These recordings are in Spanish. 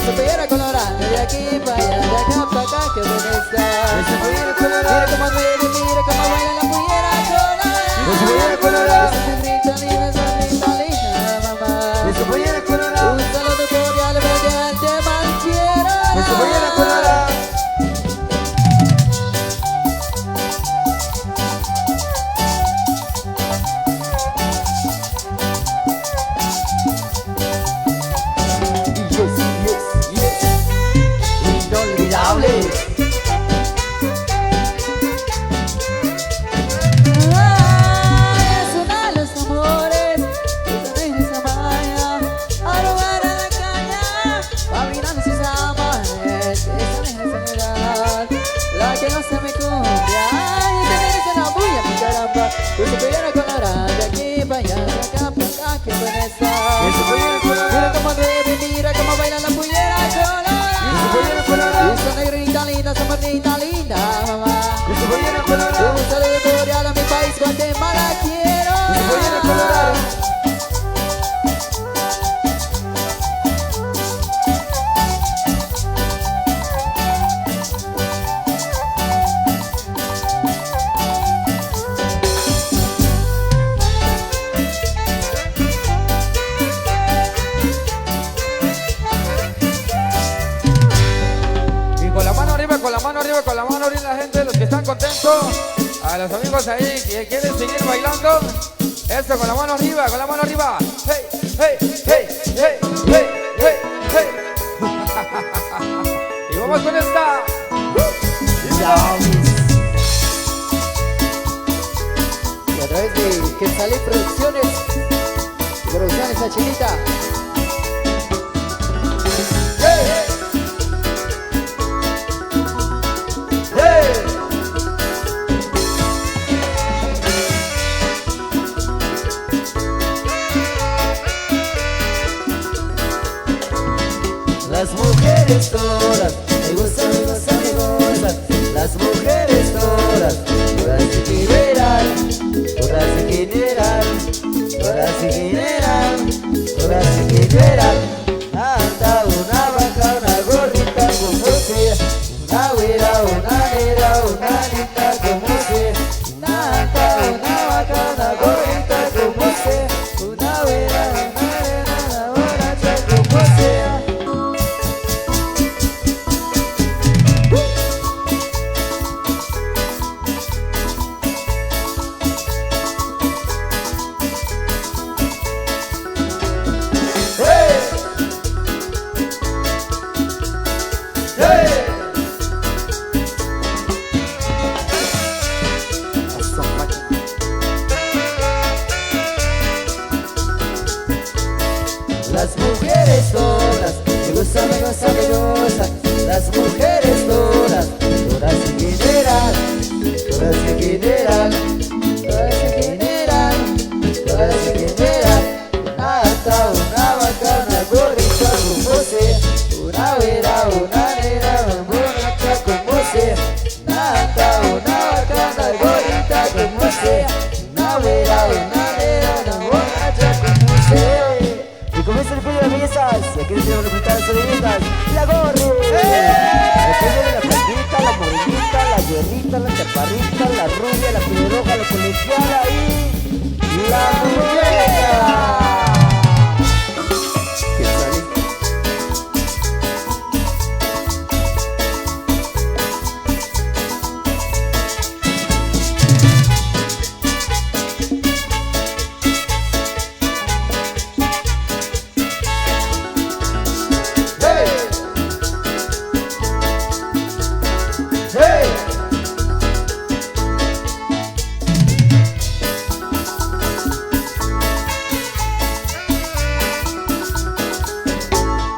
su pollera colorada, de aquí para allá, de acá para acá, que buena está. Su pollera colorada, mira cómo mueve, mira cómo baila la pollera colorada. Su pollera colorada, su pinita linda, mamá. Su pollera colorada, un saludo cordial mediante Malquiera. Su pollera colorada. Con su pollera colorada, de aquí para allá, de acá para acá, que buena está. Mira cómo mueve, mira cómo baila la pollera colorada. Esa negrita linda, esa morenita linda, mamá. Un saludo cordial a mi país, Guatemala, quiero. Con la mano arriba, la gente, los que están contentos, a los amigos ahí que quieren seguir bailando, eso, con la mano arriba, hey, hey, hey, hey, hey, hey, hey. Y vamos con esta. Y a través de Quetzalí Producciones La Chinita. Las mujeres todas, me gustan, me gustan, me gustan. Las mujeres todas se generan, todas se generan, todas se generan, todas se generan. Anda una vaca, una gorrita como sea, una güera, una negra, una linda como sea. Anda una vaca, una gorrita como sea, una güera, una negra, una borracha como sea. Las mujeres todas, me gustan, me gustan, me gustan. Las mujeres todas se generan, todas se generan, todas se generan, todas se generan. Hasta una vaca, una gorrita como sea, una güera, una negra, una borracha como sea. Hasta una vaca, una gorrita como sea, una güera, una negra, una borracha como sea. Y comienza el pollo de las mesas, y aquí tenemos representadas las orejitas, la gorro. Después viene la flaquita, la morenita, la güerita, la chaparrita, la rubia, la pelirroja, la colegiala y la muñeca.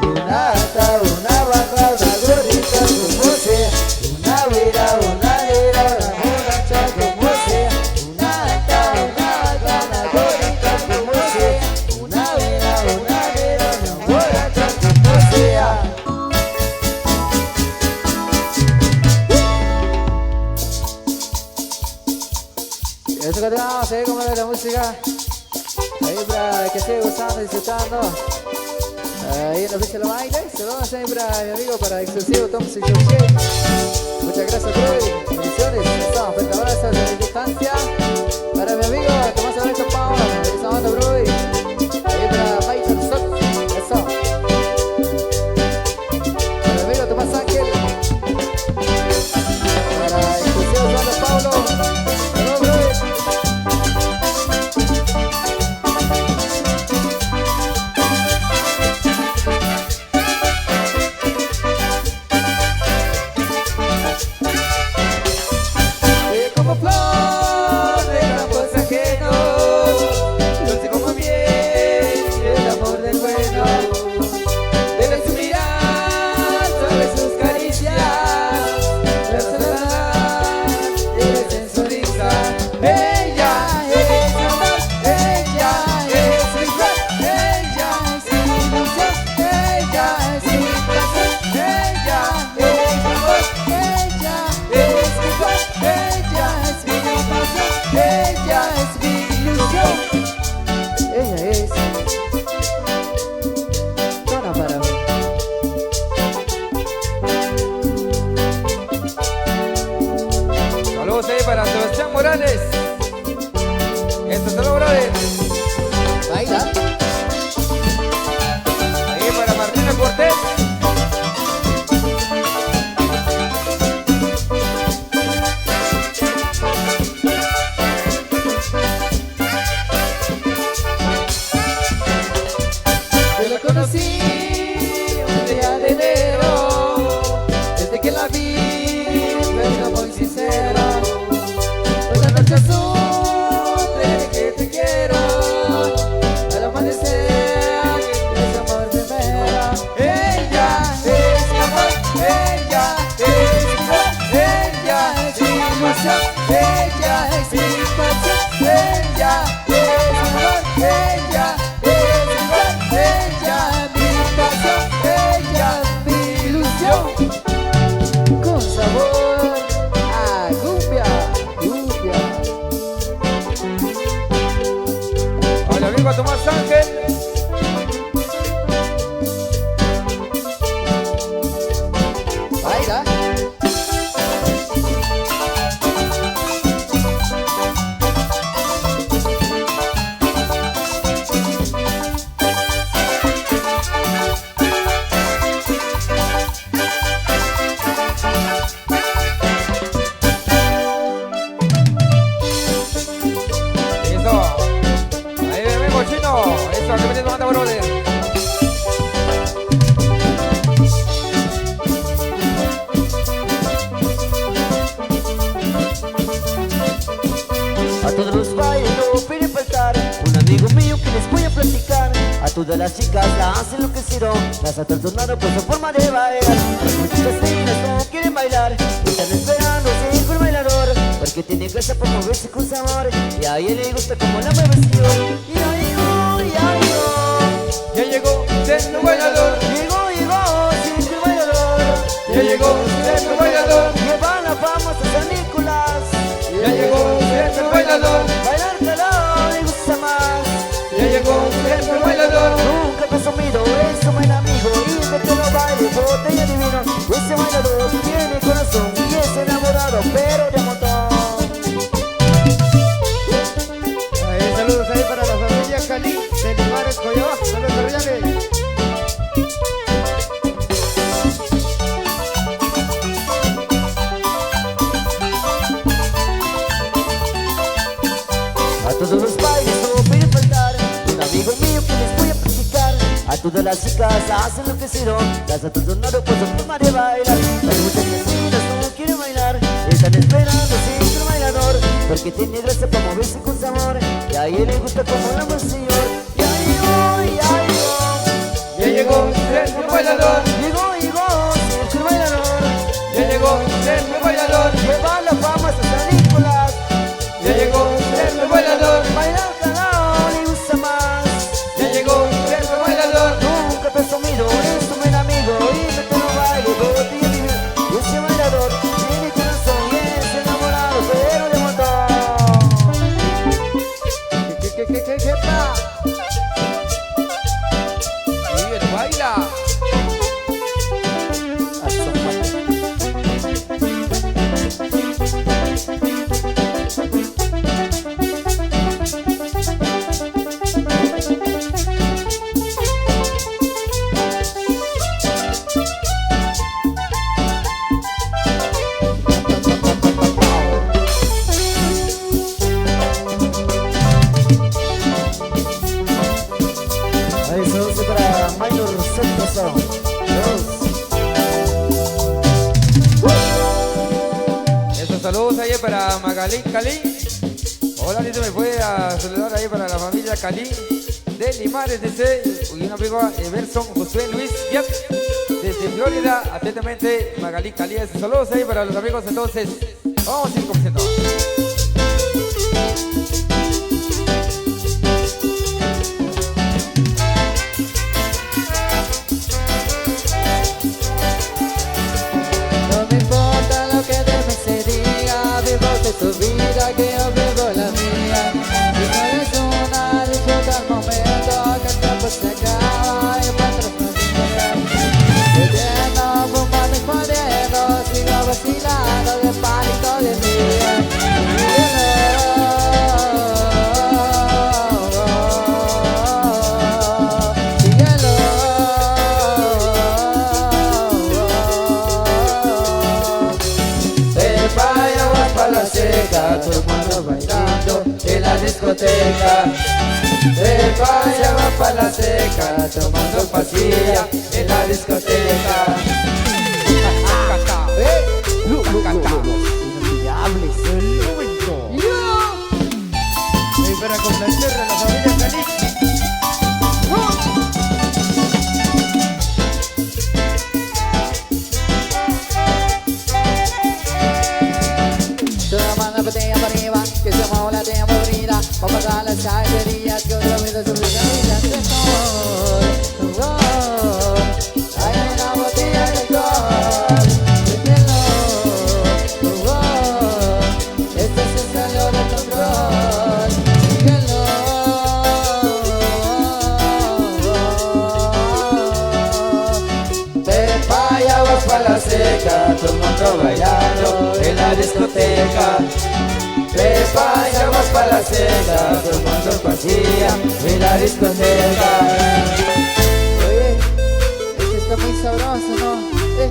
Una vaca, una gorrita como sea, una güera, una negra, una borracha como sea. Una vaca, una gorrita como sea, una güera, una negra, una borracha como sea. Eso continuamos ahí como la música. Ahí para que siga gustando, disfrutando. ahí en la fecha de los bailes. Saludos siempre a mi amigo para exclusivo Tom Sichuche. Muchas gracias, bro. Bendiciones. Estamos fuerte abrazo desde distancia. Para mi amigo Tomás Alberto Paula, esa banda, bro. Ahí para Python Sock. Eso. Para mi amigo Tomás Ángel. Para exclusivo Tomás Paulo. Saludos, bro. Como flor de campos ajenos, dulce como miel, el amor del bueno. Debe su mirar sobre sus caricias, la soledad debe en su risa. Ella es mi amor, ella es mi flor, ella es mi ilusión, ella es mi pasión, ella es mi amor, ella es mi flor, ella es mi pasión, ella es mi ilusión, ella es toda para mí. Saludos ahí para Sebastián Morales. Esto se lo brother. Baila. Ahí para Martina Cortés. Yo la conocí un día de enero, desde que la vi fue un amor sincero. Una noche azul de que te quiero, al amanecer es amor primero. Ella es mi amor, ella es mi flor, ella es mi ilusión, ella es mi pasión, ella es mi amor, ella es mi flor, ella es mi pasión, ella es mi ilusión. Con sabor a cumbia, cumbia. Hola amigo Tomás Ángel. Baila. Eso. Ahí ven, ven, cochino. Eso, que metiendo banda, brother. A todos los bailes no pueden faltar un amigo mío que les voy a platicar. A todas las chicas las enloquecieron, las ha trastornado por su forma de bailar. Las muchachas niñas no quieren bailar, están esperando ser un bailador, porque tiene gracia por moverse con sabor, y a ella le gusta como la mueve el señor. Y ya llegó, ya llegó, Ya llegó Sergio Bailador. llegó, sí, el bailador. Ya llegó Sergio Bailador. Lleva la fama a San Nicolás. Ya llegó Sergio Bailador. Bailar calor le gusta más. Ya llegó Sergio Bailador. Nunca presumido, es un buen amigo. Y de que lo baile, botella divino. Ese bailador tiene corazón y es enamorado, pero de montón. Saludos ahí para la familia Cali de Limares, Coyoa. Saludos, cordiales. A todos los bailes no puede faltar un amigo mío que les voy a platicar. A todas las chicas hacen lo que hicieron, las ha trastornado por su forma de bailar. Las muchachas niñas no quieren bailar, están esperando siempre un bailador, porque tiene gracia para moverse con sabor, y a ella le gusta como la el señor. Ya llegó, ya llegó, Ya llegó Sergio Bailador. llegó, sí, el bailador. Ya llegó Sergio Bailador. Lleva la fama a San Nicolás. Ya llegó Sergio Bailador. Bailar calor le gusta más. Ya llegó Sergio Bailador. Nunca presumido, es un buen amigo. Y me lo baile, botella divina. Y ese bailador tiene corazón y es enamorado, pero de montón. ¿Qué pa? Y el baile. baila. Ahí saludos para Mayor Santos. Esos saludos ahí para Magalín Calín. Hola, dice, me puede saludar ahí para la familia Calín de Limares, dice. Y un amigo Everson José Luis Yep, desde Florida. Atentamente, Magalín Calín. Esos saludos ahí para los amigos. Entonces, vamos a ir comenzando. No me importa lo que de mí se diga, vivo de tu vida que yo vivo la mía. Y no es una disfruta al momento que el tiempo se acaba y encuentras familia. Bebiendo, fumando y jodiendo, sigo vacilando de palito de día. Todo el mundo bailando en la discoteca. De vaya va pa' la seca, tomando pastilla en la discoteca. Inolvidables, el momento. Y para complacer a la familia Calín. Toda mano botella para arriba, que se mueva la tengo aburrida. Vamos a las cacerías, que otra vida sobre la vida de alcohol. Hay una botella de alcohol. Síguelo. Esto se salió de control. Síguelo. De vaya va pa' la seca, todo el mundo bailando en la discoteca. De vaya va pa' la seca, tomando pastilla en la discoteca. Oye, este está muy sabroso, ¿no? Y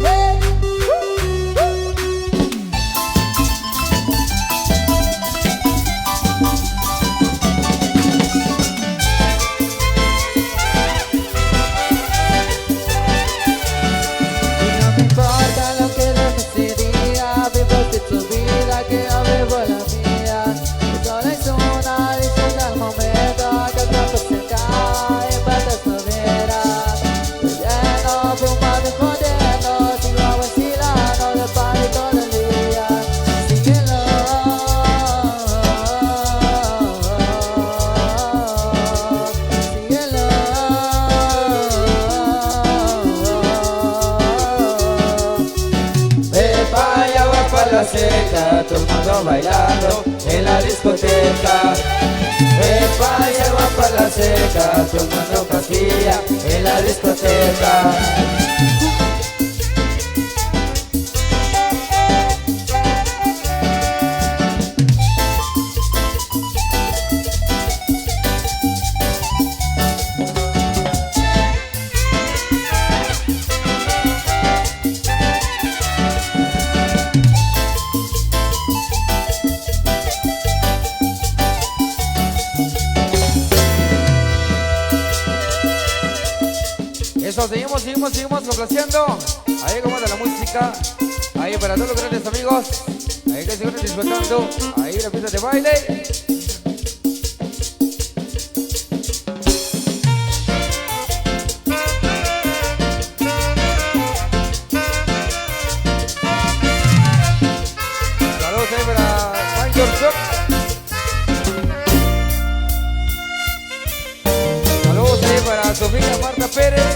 no me importa lo que de mí se diga, vivo de tu vida que yo vivo la mía. Y solo es una disfruta al momento que el tiempo se cae y patas no verás. Bebiendo, fumando y jodiendo, sigo vacilando de party todo el día. Síguelo. De vaya va pa' la seca, todo el mundo bailando en la discoteca. De vaya va pa' la seca, tomando pastilla en la discoteca. Eso, seguimos complaciendo. Ahí como de la música. Ahí para todos los grandes amigos. Ahí que siguen disfrutando. Ahí la pista de baile. Saludos ahí para Mayor Shop. Saludos ahí para Sofía Marta Pérez.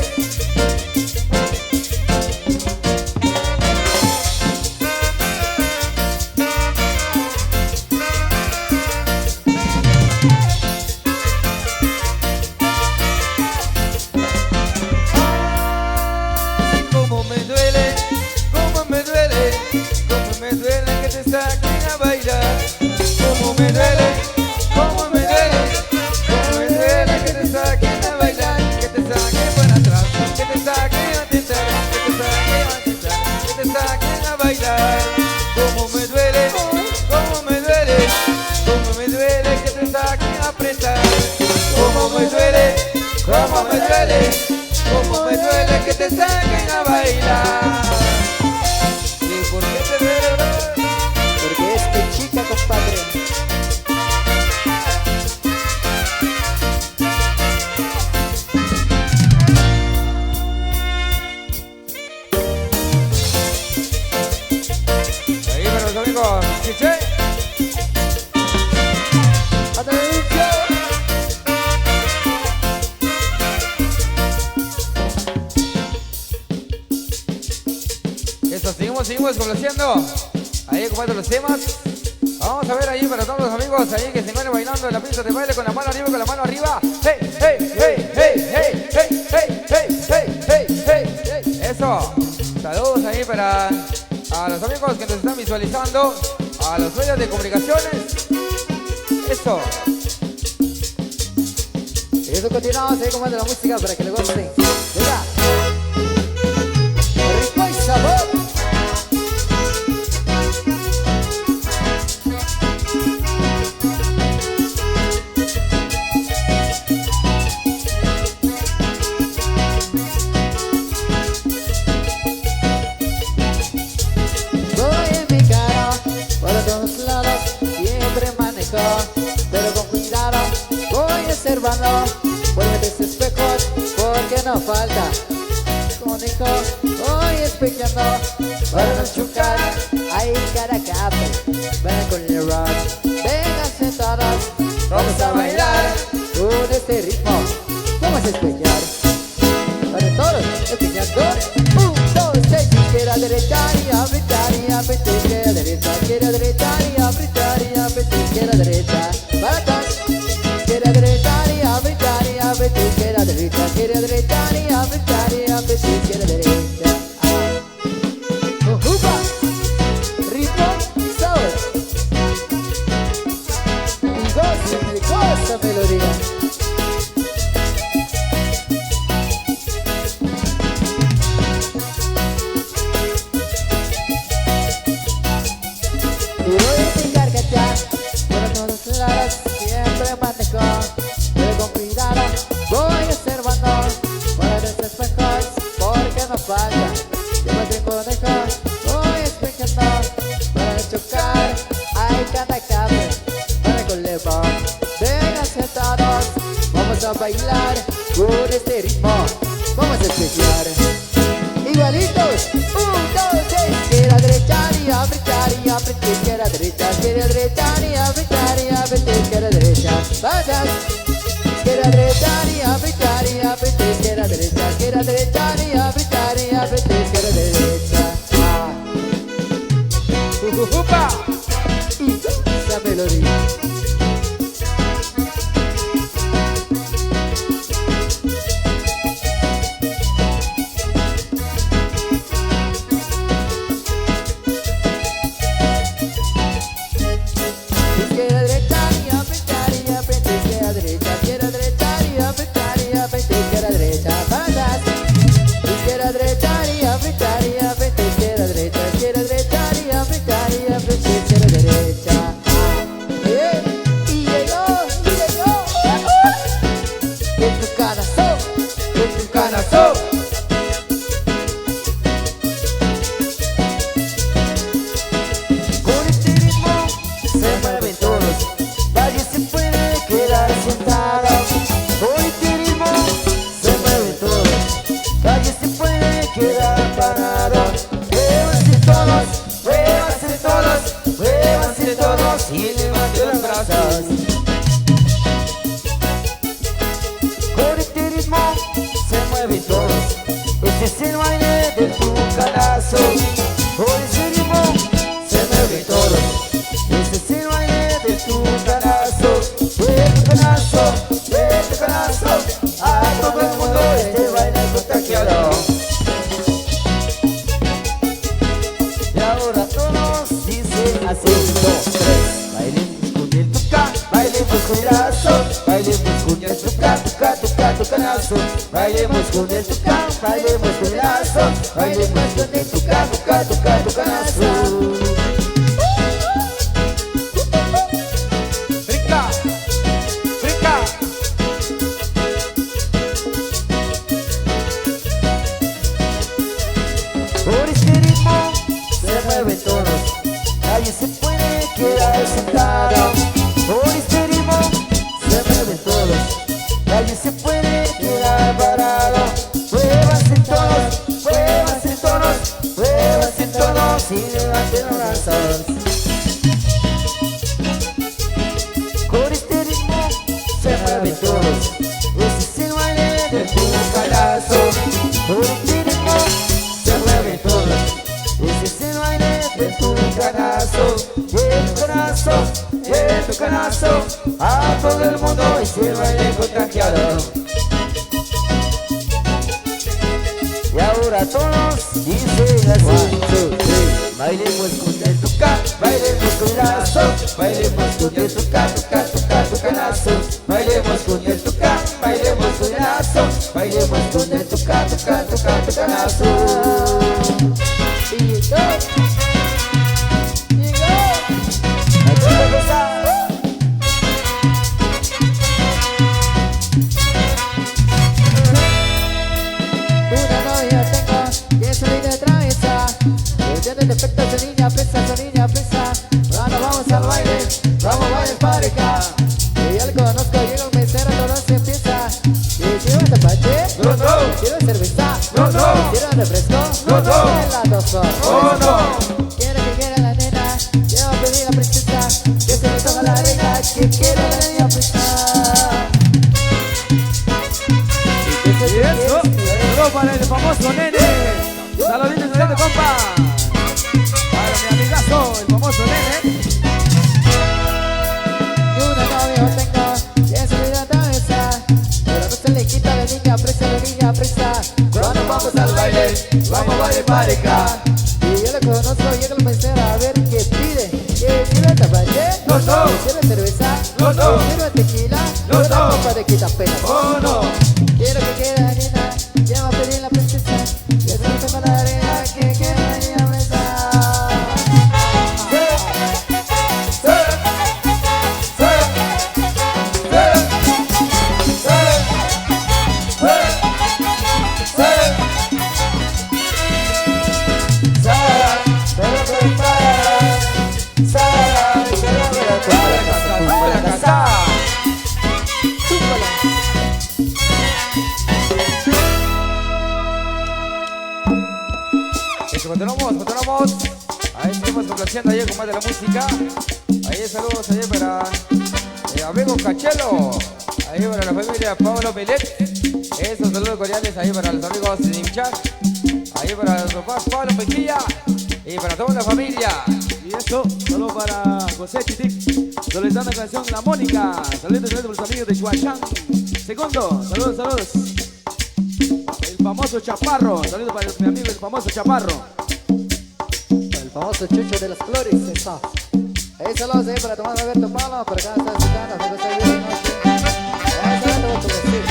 te saquen a bailar. ¿Y por qué te ríes? Porque es mi chica, compadre. Ahí para los amigos, Chiche. Eso, seguimos conociendo. Ahí comparto los temas. Vamos a ver ahí para todos los amigos ahí que se encuentran bailando en la pista de baile con la mano arriba, con la mano arriba. Hey, hey, hey, hey, hey, hey, hey, hey, hey, hey, hey, hey. Eso. Saludos ahí para a los amigos que nos están visualizando, a los medios de comunicaciones. Eso. Y eso continuamos ahí como de la música para que le gusten. Venga. Rico y sabor. Voy en mi carro por todos lados, siempre manejo, pero con cuidado voy observando por los espejos, porque no falta conejo. Voy espejando para no chocar, ahí cara a cara, ven con el rock, vénganse todos, vamos a bailar con este ritmo. Vamos a espejar para todos, espejando. 1, 2, 3, izquierda, derecha y apretar y apretar, izquierda, derecha, izquierda, derecha y apretar y apretar, izquierda, derecha, para atrás, izquierda, derecha y apretar y apretar, izquierda, derecha, izquierda, derecha y apretar y apretar, izquierda, derecha. Ujupa, ritmo y sabor, y goza melodía. Y voy a picar cachar por todos lados, siempre manejo, pero con cuidado voy observando por los espejos, porque no falta llévate un conejo. Voy espejando para no chocar, hay cada cable para con levo. Vénganse todos, vamos a bailar con este ritmo, vamos a espejar igualitos. 1, 2, 3, izquierda, derecha y apretar y apretar, izquierda, derecha, izquierda, derecha y apretar y apretar, izquierda, derecha, vayas, izquierda, derecha y apretar y apretar, izquierda, derecha, izquierda, derecha y apretar y apretar, izquierda, derecha. Ujujupa. Esa melodía. Izquierda, derecha y apretar y apretar, izquierda, derecha, izquierda, derecha y apretar y apretar, izquierda, derecha, vayas, izquierda, derecha y apretar y apretar, izquierda, derecha, izquierda, derecha y apretar y apretar, izquierda, derecha. Y llegó, en tu canazo, en tu canazo. Con este ritmo se mueven todos, nadie se puede quedar sentado. Con este ritmo se mueven todos, nadie se puede quedar parado. Muévanse todos, muévanse todos, muévanse todos y levanten los brazos. Con este ritmo se mueven todos, este es el baile de tu calazo. Con ese ritmo se mueven todos, este es el baile de tu calazo. De tu calazo, a todo el mundo este baile contagiado. Y ahora todos dicen así: 1, 2, 3, bailemos con el tuca, bailemos con el lazo, bailemos con el tuca, tuca, tuca, tucanazo, bailemos con el tuca, bailemos con el lazo, bailemos con el tuca, tuca, tuca, tucanazo. Rica. Rica. Nadie se puede quedar sentado. Por este ritmo se mueven todos. Nadie se puede quedar parado. Muévanse todos, muévanse todos, muévanse todos y levanten los brazos. Con este ritmo se mueven todos. Ese es el baile del tucanazo. Con este ritmo se mueven todos. Ese es el baile del tucanazo. El tucanazo, a todo el mundo ese baile contagiado. Y ahora todos dicen así: bailemos con el tuca, bailemos con el lazo, bailemos con el tuca, tuca, tuca, tucanazo. Bailemos con el tuca, bailemos con el lazo, bailemos con el tuca, tuca, tuca, tucanazo. Y yo, defecto, su niña presa. Ahora vamos al baile, vamos a bailar pareja. Y ya le conozco, llega un mesero, todo se empieza. ¿Quiero un tapache? No, no. ¿Quiero cerveza? No, no. ¿Quiero un refresco? No, no. Helado, Oh, no. Quiero que quiera la nena, quiero pedir la princesa, que se me toma la reina, que quiero la niña presa. Y eso, saludos para el famoso nene. Saluditos, compa. Para mi amigazo, el famoso nene. Y una novia tengo, que se me da cabeza, pero no se le quita la niña presa. Cuando vamos al baile, vamos a bailar pareja. Y yo lo conozco, llega el mesero a ver qué pide. ¿Quiere tapache? No, no. ¿Quiere cerveza? No, no. ¿Quiere tequila? No, Una no. copa de quitapenas. Oh, no. Quiero que quiera la nena, llama a pedir la princesa, que se me toma la arena, que quiera la niña presa. Continuamos. Ahí seguimos complaciendo ahí con más de la música. Ahí saludos ahí para amigo Cachelo. Ahí para la familia Pablo Milet. Esos saludos cordiales ahí para los amigos de Nimchat. Ahí para los papás Pablo Mejía. Y para toda la familia. Y eso, saludos para José Chitic. Solicitando la canción La Mónica. Saludos para los amigos de Chuachán. Segundo, saludos. El famoso Chaparro. Saludos para mi amigo el famoso Chaparro. El famoso Chucho de las Flores está. Ahí saludos ahí para Tomás Alberto Palo, por acá está escuchando, hasta que está bien de noche. Ahí saludos por decir.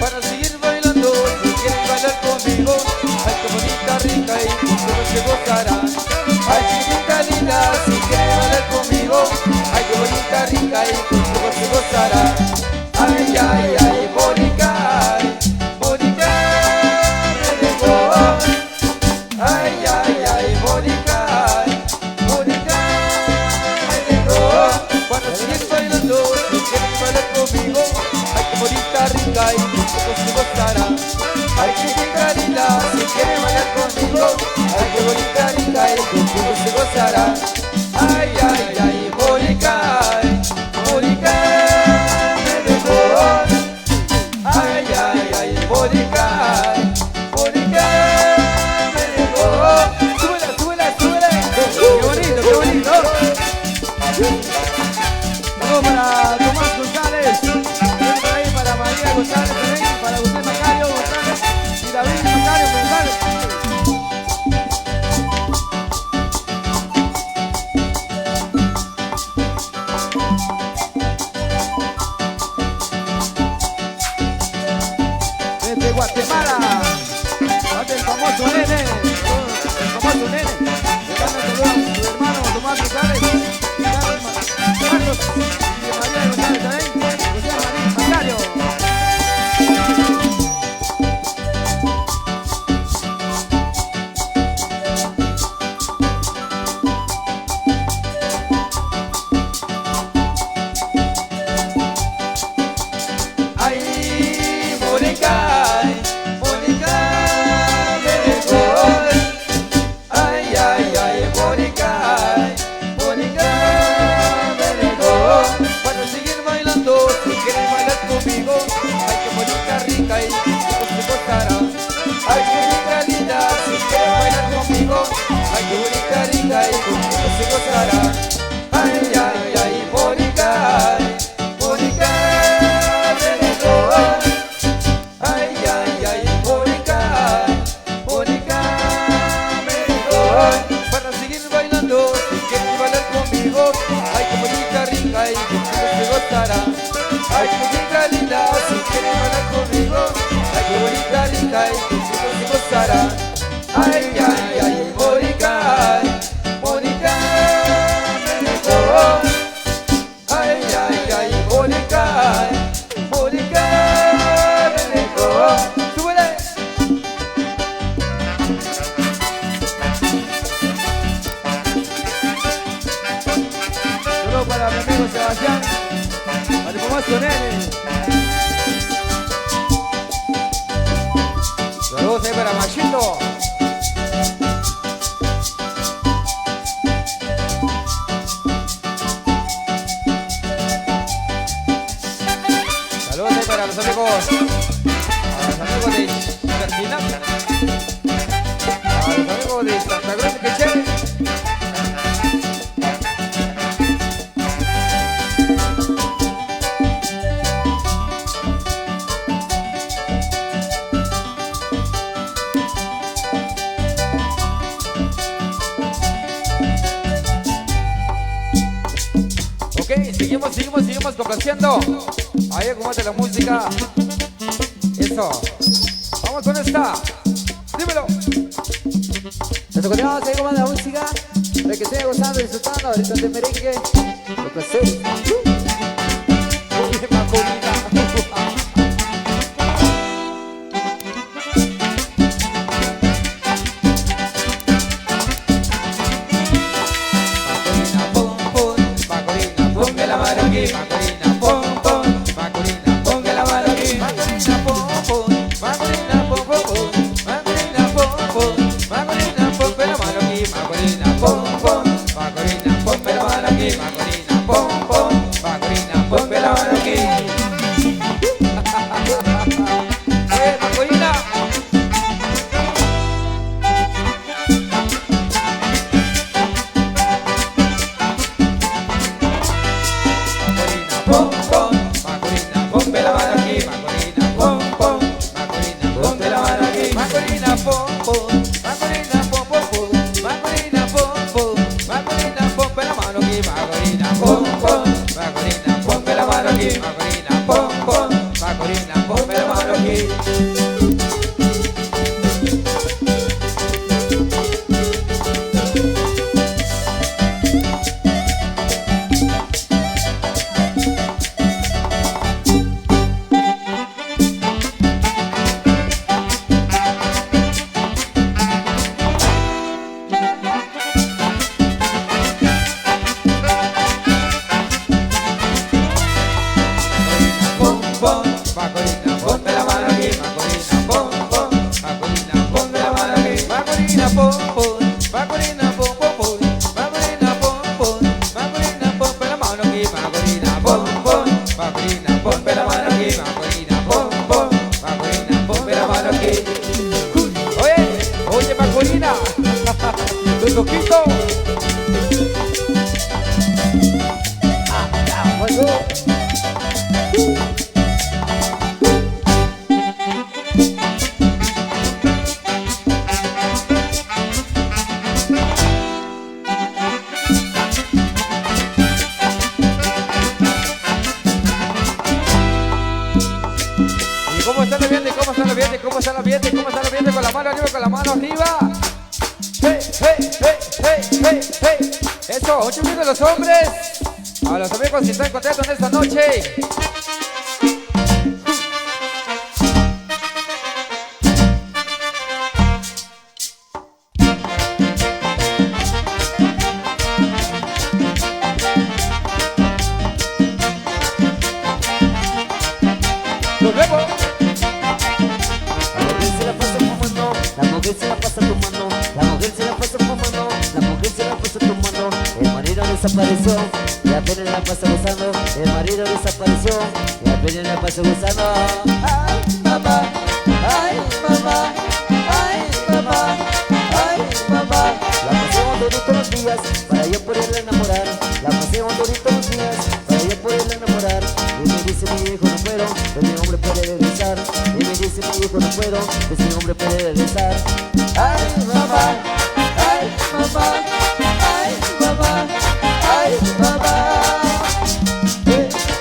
Para seguir bailando, si quieres bailar ay, Mónica, Mónica me dejó. Súbela, súbela, súbela. Qué bonito, qué bonito. Saludos para Tomás González, por ahí para María González también, para José Macario González y David Macario González. Desde Guatemala, el famoso nene, el famoso nene. Le manda saludos a su hermano Tomás González, Carlos y María González también, José María Macario. Ay, Mónica, Mónica me dejó. Ay, ay, ay, Mónica, Mónica me dejó. Para seguir bailando, si quieres bailar conmigo, ay, que Mónica rica y no se costará. Ay, Mónica linda, si quieres bailar conmigo, ay, que Mónica rica y no se costará. Ay, ay, ay, Mónica, Mónica me dejó. Ay, ay, ay, Mónica, Mónica me dejó. Para seguir bailando, si quieres bailar conmigo, ay, que Mónica rica y contigo se gozará. Ay, Mónica linda, si quieres bailar conmigo, ay, que Mónica rica y contigo se gozará. Ay, ay, ay, Mónica, Mónica me dejó. Ay, ay, ay, Mónica, Mónica me dejó. ¡Súbele! Saludos para mi amigo Sebastián, para el famoso nene. Saludos ahí para Machito. Saludos ahí para los amigos, a los amigos de Cardinal, a los amigos de Santa Cruz de Quechel. Ok, seguimos complaciendo. Ahí acomódate la música. Eso. Vamos con esta. Dímelo. Nos continuamos ahí con la música para que estén gozando y disfrutando ahorita de merengue. Lo placer. Oye, Macorina. Macorina, pum, pum. Macorina, ponga la mano aquí. Macorina, pum, pum. Macorina, ponga la mano aquí. Macorina, pum, pum. Macorina, pum, pum, pum. Macorina, pum, pum. Macorina, ponga la mano aquí. Macorina, pum, pum. Macorina, ponga la mano aquí. Macorina, pum, pum. Macorina, ponga la mano aquí. Macorina. Macorina, pum, pum. Macorina, ponme la mano aquí. Macorina, pum, pum. Macorina, ponme la mano aquí. Macorina, pum, pum. Macorina, pum, pum, pum. Macorina, pum, pum. Macorina, ponme la mano aquí. Macorina, pum, pum. Macorina, ponme la mano aquí. Macorina, pum, pum. Macorina, ponme la mano aquí. Pum, pum. Macorina, ponme la mano aquí. Macorina, está el ambiente? ¿Cómo está el ambiente? ¿Cómo está el ambiente? Con la mano arriba, con la mano arriba. Hey, hey, hey, hey, hey, hey. Eso, 8 minutos los hombres. A los amigos que están contentos en esta noche. Nos vemos. La mujer se la pasa fumando, la mujer se la pasa tomando, la mujer se la pasa fumando, la mujer se la pasa tomando. El marido desapareció y apenas la pasa gozando. El marido desapareció y apenas la pasa gozando. Ay, mamá, ay, mamá, ay, mamá, ay, mamá. La pasemos todos los días para yo poderla enamorar. La pasemos todos los días para yo poderla enamorar. Y me dice mi hijo no puedo, pues mi hombre puede regresar. Y me dice mi hijo no puedo, pues mi hombre puede regresar. Ay, mamá, ay, mamá, ay, mamá, ay, mamá.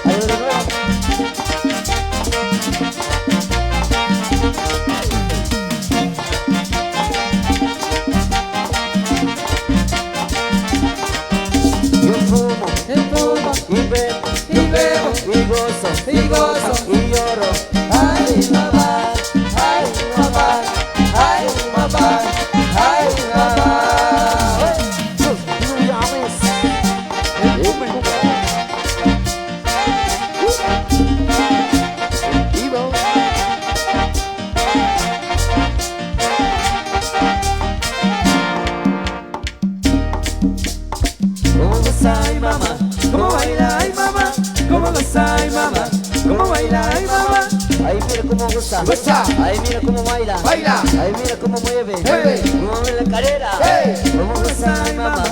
Ahí de nuevo. Yo fumo y bebo y gozo y lloro. Ay, mamá, ay, mamá, ay, mamá, ay, mamá. No llames. Vivo. ¿Cómo goza, ay, mamá? ¿Cómo baila, ay, mamá? ¿Cómo goza, ay, mamá? ¿Cómo baila, ay, mamá? Ay, mira cómo goza. Goza. Ay, mira cómo baila. Baila. Ay, mira cómo mueve. Mueve. Cómo mueve la carrera. Hey. ¿Cómo goza, ay, mamá?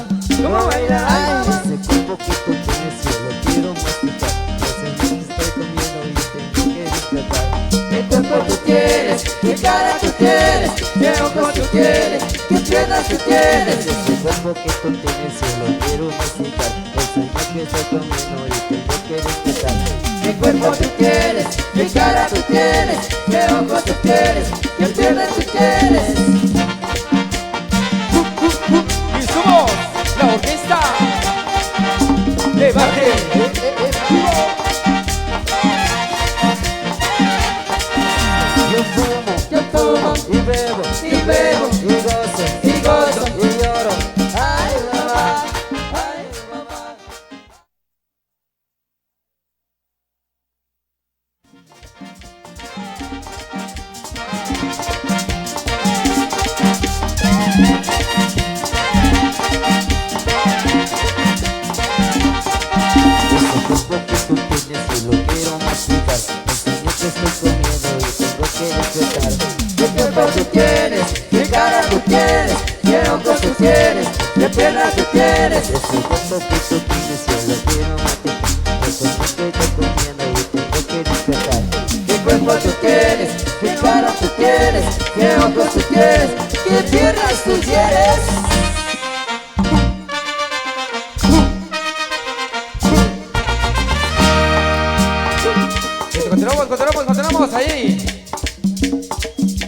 ¿Cómo baila, ay, mamá? Ese cuerpo que tú tienes, yo lo quiero masticar. Ese niño estoy comiendo y tengo que disfrutar. ¿Qué cuerpo tú tienes? ¿Qué cara tú tienes? ¿Qué ojos tú tienes? ¿Qué piernas tú tienes? Ese cuerpo que tú tienes, yo lo quiero masticar. Ese niño que estoy comiendo y tengo que disfrutar. ¿Qué cuerpo tú tienes? ¿Qué cara tú tienes? ¿Qué ojos tú tienes? ¿Qué piernas tú tienes? Y somos la orquesta de Barrio. Yo fumo Yo fumo y bebo y gozo y gozo. y lloro. Ay, mamá, ay, mamá. Ese cuerpo que tú tienes, yo lo quiero masticar. Ese niño que estoy comiendo y tengo que disfrutar. ¿Qué cuerpo tú tienes? ¿Qué cara tú tienes? ¿Qué ojos tú tienes? ¿Qué piernas tú tienes? Ese cuerpo que tú tienes, yo lo quiero masticar. Ese niño que estoy comiendo y tengo que disfrutar. ¿Qué cuerpo tú tienes? ¿Qué cara tú tienes? ¿Qué ojos tú tienes? ¿Qué piernas tú tienes? Continuamos ahí.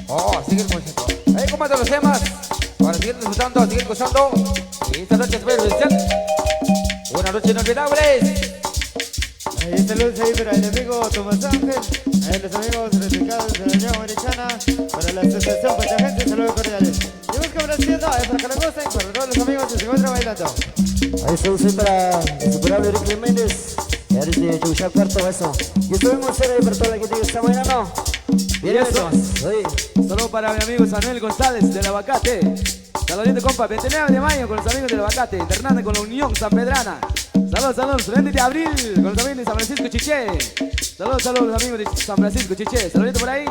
Oh, sigue el concierto. Ahí comando los temas. Para seguir disfrutando, seguir gozando. Y esta noche es muy especial. Una noche inolvidable. Ahí saludos ahí para el amigo Tomás Ángel, a los amigos radicados de la Unión Americana, para la Asociación Pachajense, saludos cordiales. Y busca Brasil, para que la gocen, para todos los amigos que se encuentran bailando. Ahí saludos para el insuperable Enrique Méndez. Eres de Chucha Cuarto, eso. Y estuvimos a hacer ahí para toda la gente que está bailando. Bien, eso. Saludos para mi amigo Samuel González del Abacate. Saludito, compa. 29 de mayo con los amigos del Abacate. Hernández con la Unión San Pedrana. Saludos. 20 de abril con los amigos de San Francisco Chiché. Saludos, los amigos de San Francisco Chiché. Saludito por ahí.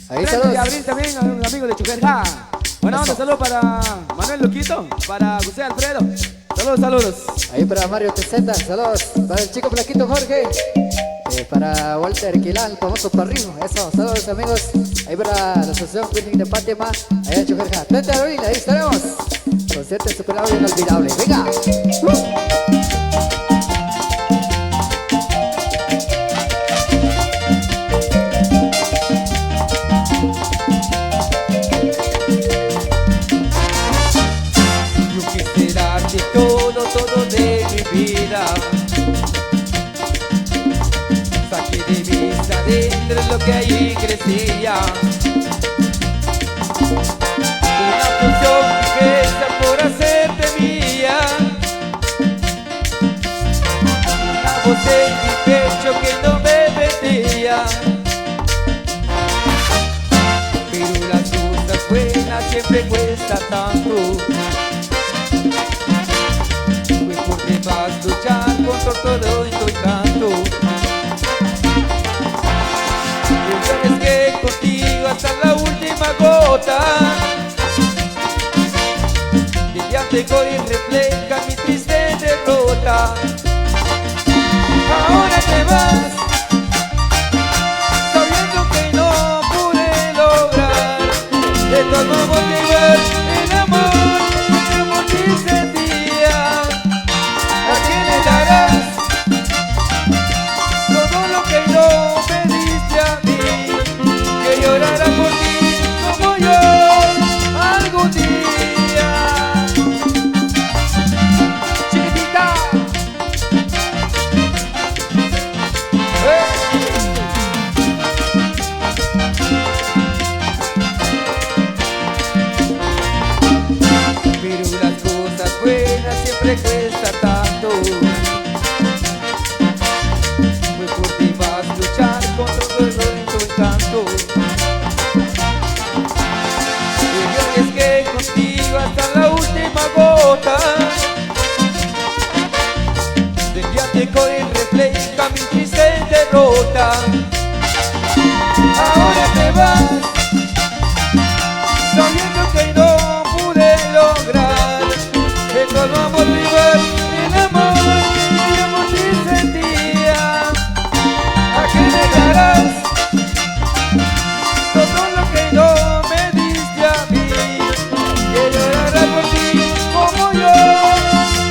Ahí 30 de saludos. abril también a los amigos de Chujerja. Buena onda, saludos para Manuel Luquito, para José Alfredo. Saludos. Ahí para Mario Tezeta, saludos. Para el chico Plaquito Jorge. Para Walter Quilán, famoso parrino. Eso, saludos amigos. Ahí para la Asociación Quilín de Fátima, allá en Chujerja. 30 de abril, ahí estaremos. Concierto insuperable e inolvidable. Venga. almendras lo que ahí crecía. Una función hecha por hacerte mía. Una voz en mi pecho que no me vendía. Pero las cosas buenas siempre cuesta tanto. Fue porque vas a luchar contra todo y tu encanto. Y sabes que contigo hasta la última gota. Brillante y refleja mi triste derrota. Ahora te vas, sabiendo que no pude lograr de tu alma motivar el amor que por ti sentía. ¿A quién le darás todo lo que no me diste a mí? Que llorará por ti como yo algún día. Chiquitita, pero las cosas buenas siempre cuesta tanto. Fue por ti vas a luchar contra todo en tu encanto. Y es que contigo hasta la última gota. De viático y refleja mi triste derrota. Ahora te vas, sabiendo que no pude lograr que tu alma motivar el amor que por ti sentía. ¿A quién le darás todo lo que no me diste a mí? Que llorará por ti como yo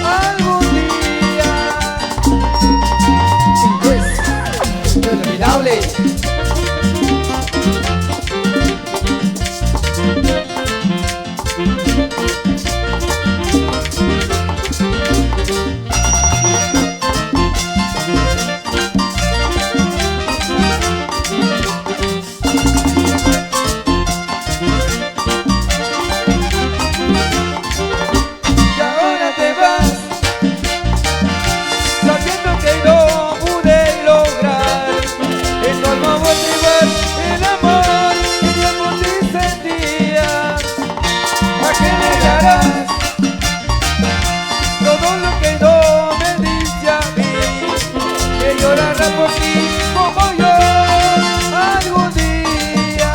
algún día. Inolvidable. Y ahora te vas, sabiendo que no pude lograr en tu alma motivar el amor que yo por ti sentía. ¿A quién le darás todo lo que no me diste a mí? Que llorará por ti como yo algún día.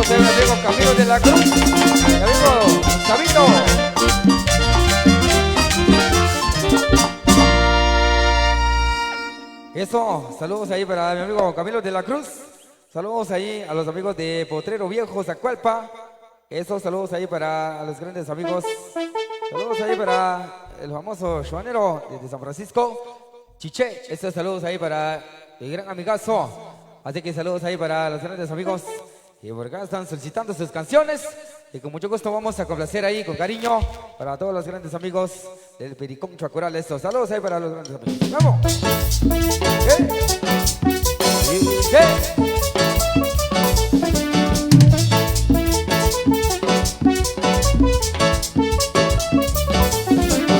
Saludos a mi amigo Camilo de la Cruz, mi amigo Sabito. Eso, saludos ahí para mi amigo Camilo de la Cruz. Saludos ahí a los amigos de Potrero Viejo, Zacualpa. Eso, saludos ahí para los grandes amigos. Saludos ahí para el famoso Joanero de San Francisco, Chiché. Estos saludos ahí para el gran amigazo. Así que saludos ahí para los grandes amigos que por acá están solicitando sus canciones. Y con mucho gusto vamos a complacer ahí con cariño para todos los grandes amigos del Pericón Chacoral. Estos saludos ahí para los grandes amigos. ¡Vamos!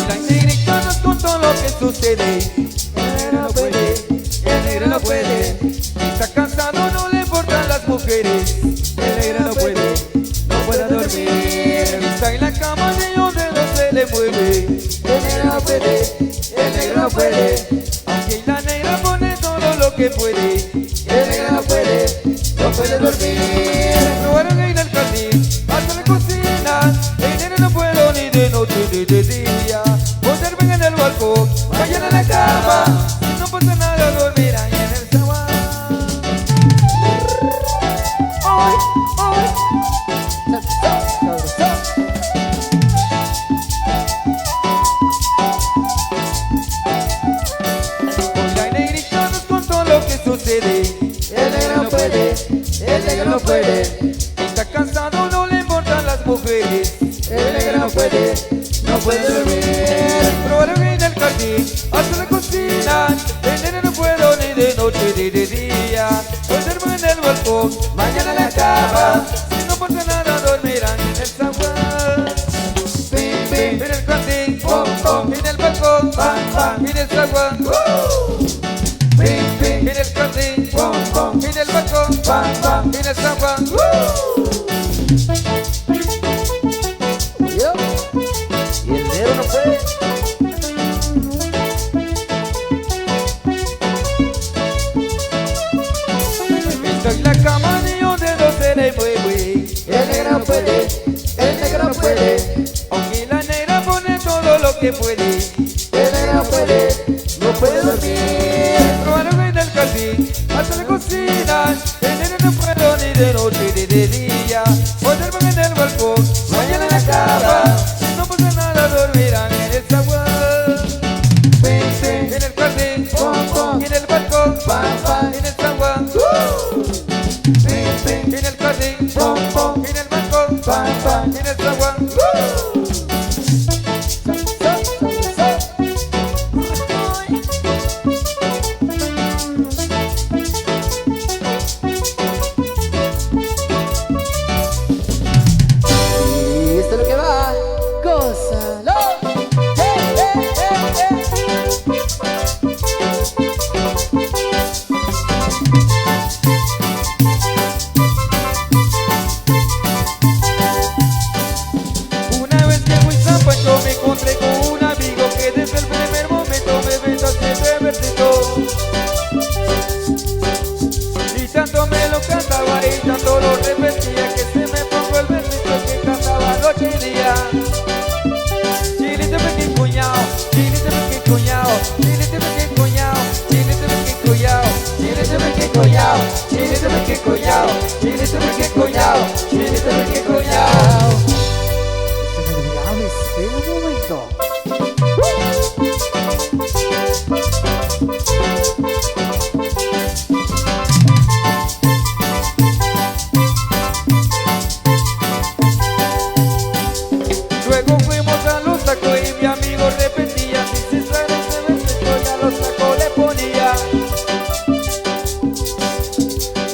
La integridad nos contó lo que sucede. El negro no puede, el negro no puede. Está cansado, no le importan las mujeres. El negro no puede dormir. Está en la cama de donde no se le mueve. El negro no puede, el negro no puede. Aunque la negra pone todo lo que puede. El negro no puede dormir. Probaron a ir al jardín, hasta la cocina. El negro no puedo ni de noche ni de día. Ponerme en el balcón, mañana en la cama. No pasa nada, dormir ahí en el sofá. Hoy, hoy. cede. El negro no puede, el negro no puede, Está cansado, no le importan las mujeres. el negro no puede dormir. Probaron en el jardín, hasta la cocina. El nene no puedo ni de noche ni de día. Hoy duermo en el balcón, mañana en la cama. Si no pasa nada, dormirán en el zaguán. Pim, pim, En el jardín, pom, pom, en el balcón, pam, pam, en el zaguán. pim, pim, En el jardín, pom, pom, en el balcón, pam, pam. en el zaguán. Yo, Y el negro no puede. Estoy en la cama ni un dedo se le mueve. el negro no puede, el negro no puede, Aunque la negra pone todo lo que puede. el negro no puede dormir. Probaron en el jardín, hasta la cocina. El nene no puedo ni de noche ni de día. Hoy duermo en el balcón, mañana en la cama. Si no pasa nada, dormirán en el zaguán. Pim, pim, En el jardín, pom, pom, en el balcón, pam, pam, en el zaguán. pim, pim, En el jardín, pom, pom, en el balcón, pam, pam. en el zaguán. Y esto es lo que va, gózalo. Hey, hey, hey, hey. Una vez que fui San Pancho me encontré con un amigo que desde el primer momento me besó siete versitos. Y tanto me lo cantaba y tanto lo repetía que se me pongo el versito que cantaba noche y día. Chilete me que cuñao, chilete me que cuñao, chilete me que cuñao, chilete me que cuñao, chilete me que cuñao, chilete me que cuñao, chilete me que cuñao, chilete me que cuñao. Espera un momento. Luego fuimos a los tacos y mi amigo repetía: si se sale ese versito ya los tacos le ponía.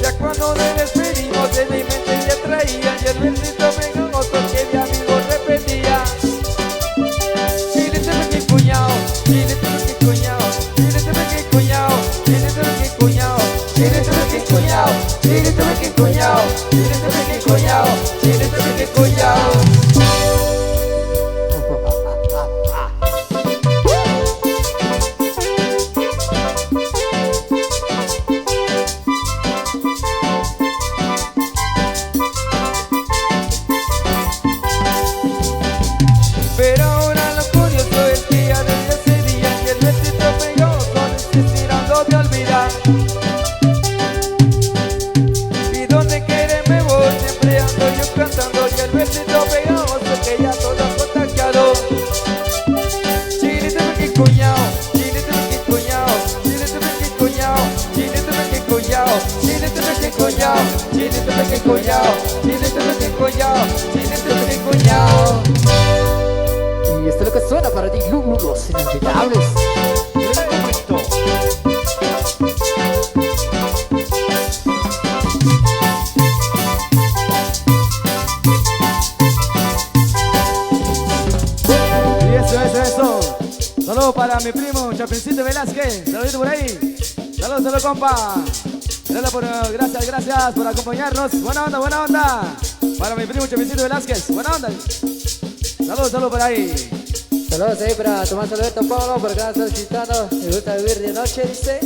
Ya cuando nos despedimos de mi mente ya traía y el versito pegajoso que mi amigo repetía. Chilete me que cuñao, chilete me que cuñao, chilete me que cuñao, chilete me que cuñao, chilete me que cuñao, chilete me que cuñao, chilete me que cuñao, chilete me que cuñao. Pero ahora lo curioso es que ya desde ese día que el besito pegajoso necesitando de olvidar. Y donde quiere me voy, siempre ando yo cantando y el besito pegajoso que ya todo ha contagiado. Chilete me que cuñao, chilete me que cuñao, chilete me que cuñao, chilete me que cuñao, chilete me que cuñao, chilete me que cuñao, chilete me que cuñao, chilete me que cuñao. Y esto es lo que suena para ti, Lulu, los inolvidables. Y eso. Saludos para mi primo Chapincito Velázquez. Saludito por ahí. Saludos, compa. Gracias por acompañarnos. Buena onda. Para mi primo Chapincito Velázquez. Buena onda. Saludos por ahí. Saludos ahí para Tomás Alberto Pablo, por acá está visitando. Me gusta vivir de noche, dice.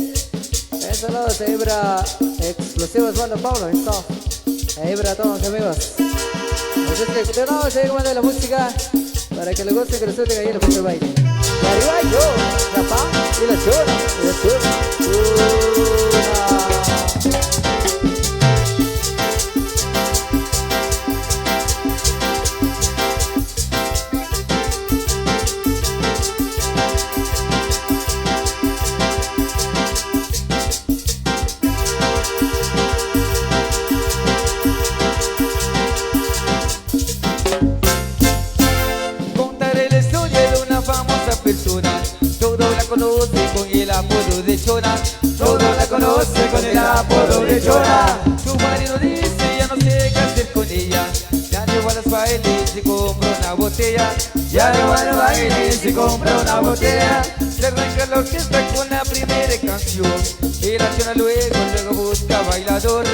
Saludos ahí para Explosivos Osvaldo Pablo, ahí está. Ahí para todos los amigos. Así es que de nuevo seguimos de la música para que le guste, que le suelte ahí el puto baile. Y arriba yo, rapá, y la chula. conoce con el apodo de Chona. Todo la conoce con el apodo de Chona. Su marido dice ya no sé qué hacer con ella. Ya no va a los bailes y compra una botella. Ya no va a los bailes y compra una botella. Se arranca la orquesta con la primera canción. Y la Chona luego busca bailador.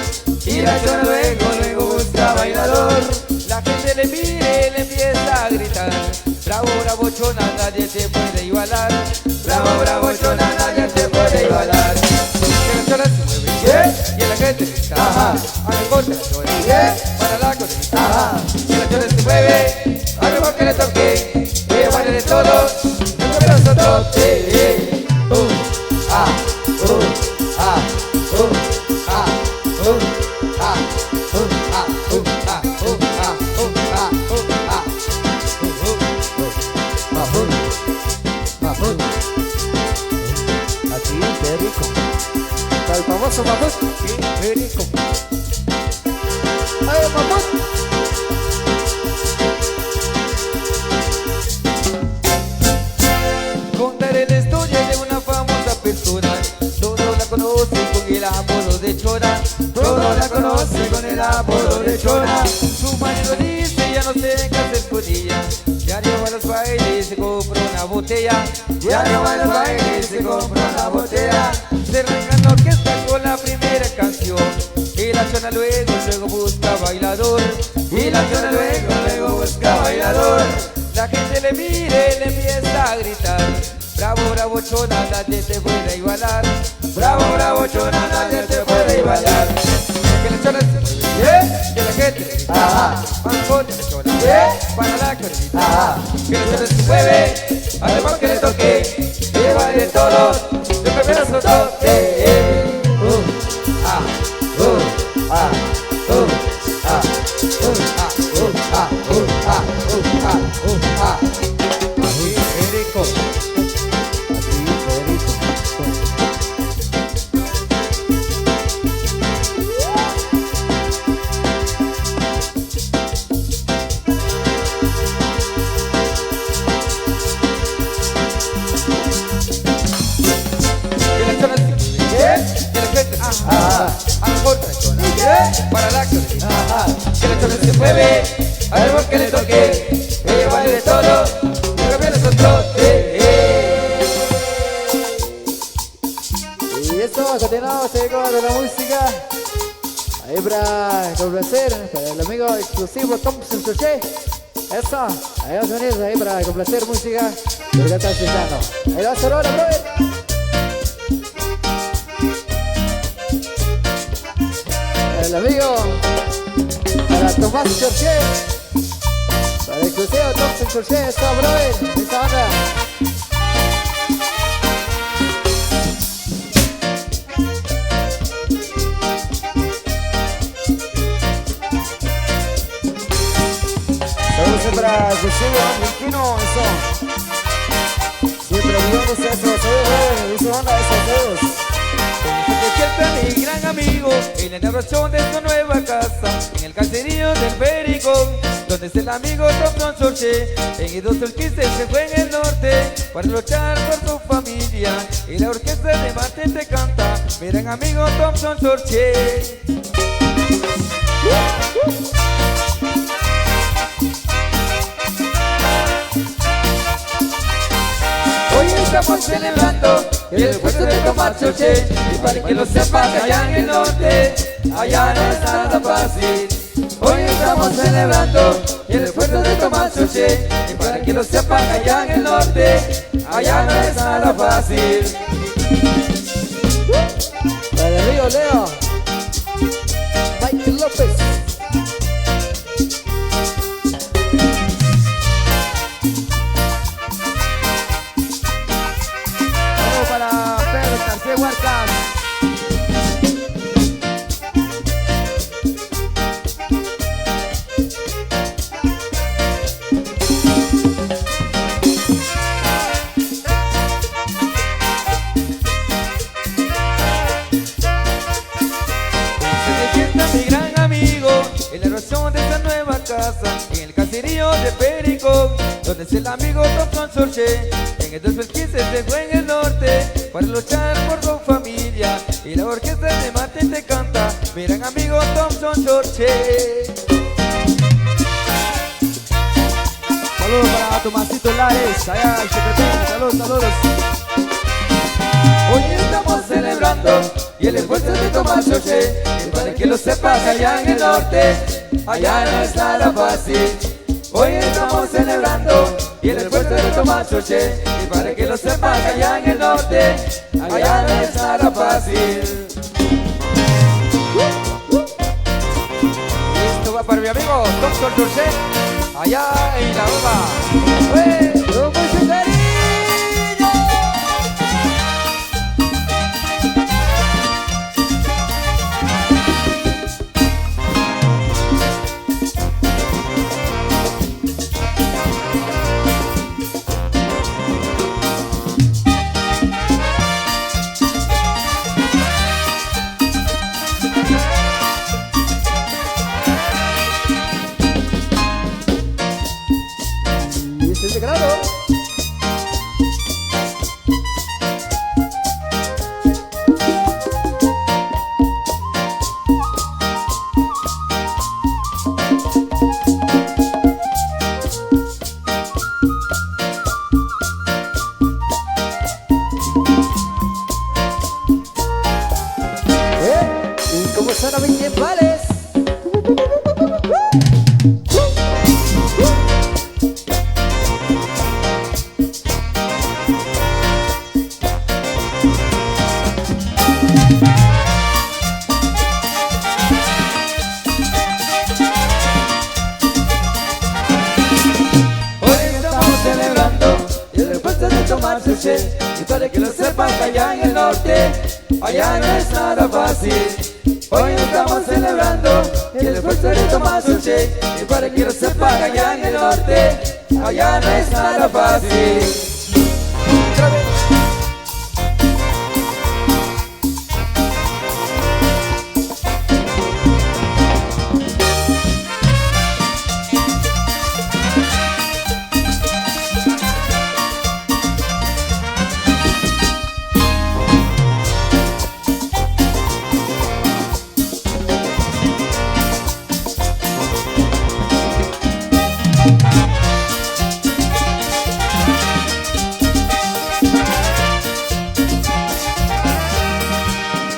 Y la Chona luego busca bailador. La gente le mira y le empieza a gritar. Bravo, bravo Chona, nadie te puede igualar. Bravo, bravo Chona, nadie te puede igualar. Que la Chona se mueve, y la gente grita. Ajá. A la corte la Chona, para la corte. Ajá. Que la Chona se mueve, a lo que le toque. Que baile de todos, no que nosotros. Ah, ah, ah, Aquí, qué rico. Para el famoso mamut, qué rico. ¡Ay, mamut! Contaré la historia de una famosa persona. Todos la conocen con el apodo de Chona. Todos la conocen con el apodo de Chona. Su marido dice ya no sé qué hacer con ella. Ya lleva a los bailes y se compra una botella. Ya no va a los bailes y compra una botella. Se arranca la orquesta con la primera canción. Y la Chona luego busca bailador. Y la Chona luego busca bailador. La gente le mira y le empieza a gritar. Bravo, bravo Chona, nadie te puede igualar. Bravo, bravo Chona, nadie te puede igualar. Que la Chona se mueve, que la gente grita. Ajá. Más fuerte la Chona, para la cornita. Ajá. Que la Chona se mueve, además que le toque. Que baile todos, yo primero nosotros. Aquí, qué rico. Aquí, qué rico. Que la Chona se mueve, que la gente a lo mejor la Chona, para la cornita. Que la Chona se mueve, además que le toque. Que baile todo, yo primero nosotros. Y eso, continuamos con la música. Ahí para complacer, para el amigo exclusivo Thompson Soche. Eso, ahí vamos a venir ahí para complacer música. Lo que está escuchando. Ahí va a ser ahora, brother. El amigo para Tomás Chorché. Para el exclusivo Thompson Chorché. Eso, brother. Esta banda. Saludos para José Argentino, eso. Siempre viviendo eso, dice banda, esos dedos. Despierta mi gran amigo en la inauguración de su nueva casa en el caserío del Pericón, donde es el amigo Thompson Sorche. En el 2015 se fue en el norte para luchar por su familia y la orquesta de Martín te canta. Mi gran amigo Thompson Sorche. Hoy estamos celebrando el esfuerzo de Tomás Chorché, y para que lo sepas allá en el norte, allá no es nada fácil. Hoy estamos celebrando el esfuerzo de Tomás Chorché, y para que lo sepan allá en el norte, allá no es nada fácil. Para el amigo Leo. Michael López. Saludos para Pedro García Huarcas. Mi gran amigo en la oración de esta nueva casa en el caserío de Pericón, donde es el amigo Thompson Sorche. En el 2015 se fue en el norte para luchar por tu familia. Y la orquesta de Mate te canta, mi gran amigo Thompson Chorche. Saludos para Tomasito Lares, allá en Chepetén, saludos. Hoy estamos celebrando y el esfuerzo de Tomás Chorche, y para que lo sepas allá en el norte, allá no es nada fácil. Hoy estamos celebrando y el esfuerzo de Tomás Chorche, y para que lo sepas allá en el norte, allá no es nada fácil. Esto va para mi amigo Thompson Chorche, allá en La Uva. Con mucho cariño. Y este es de grado. ¿Y cómo suena mis tiempales? Hoy estamos celebrando y el esfuerzo de Tomás Chorche, y para que lo sepas allá en el norte, allá no es nada fácil. Hoy estamos celebrando y el esfuerzo de Tomás Chorche, y para que lo sepas allá en el norte, allá no es nada fácil. Otra vez.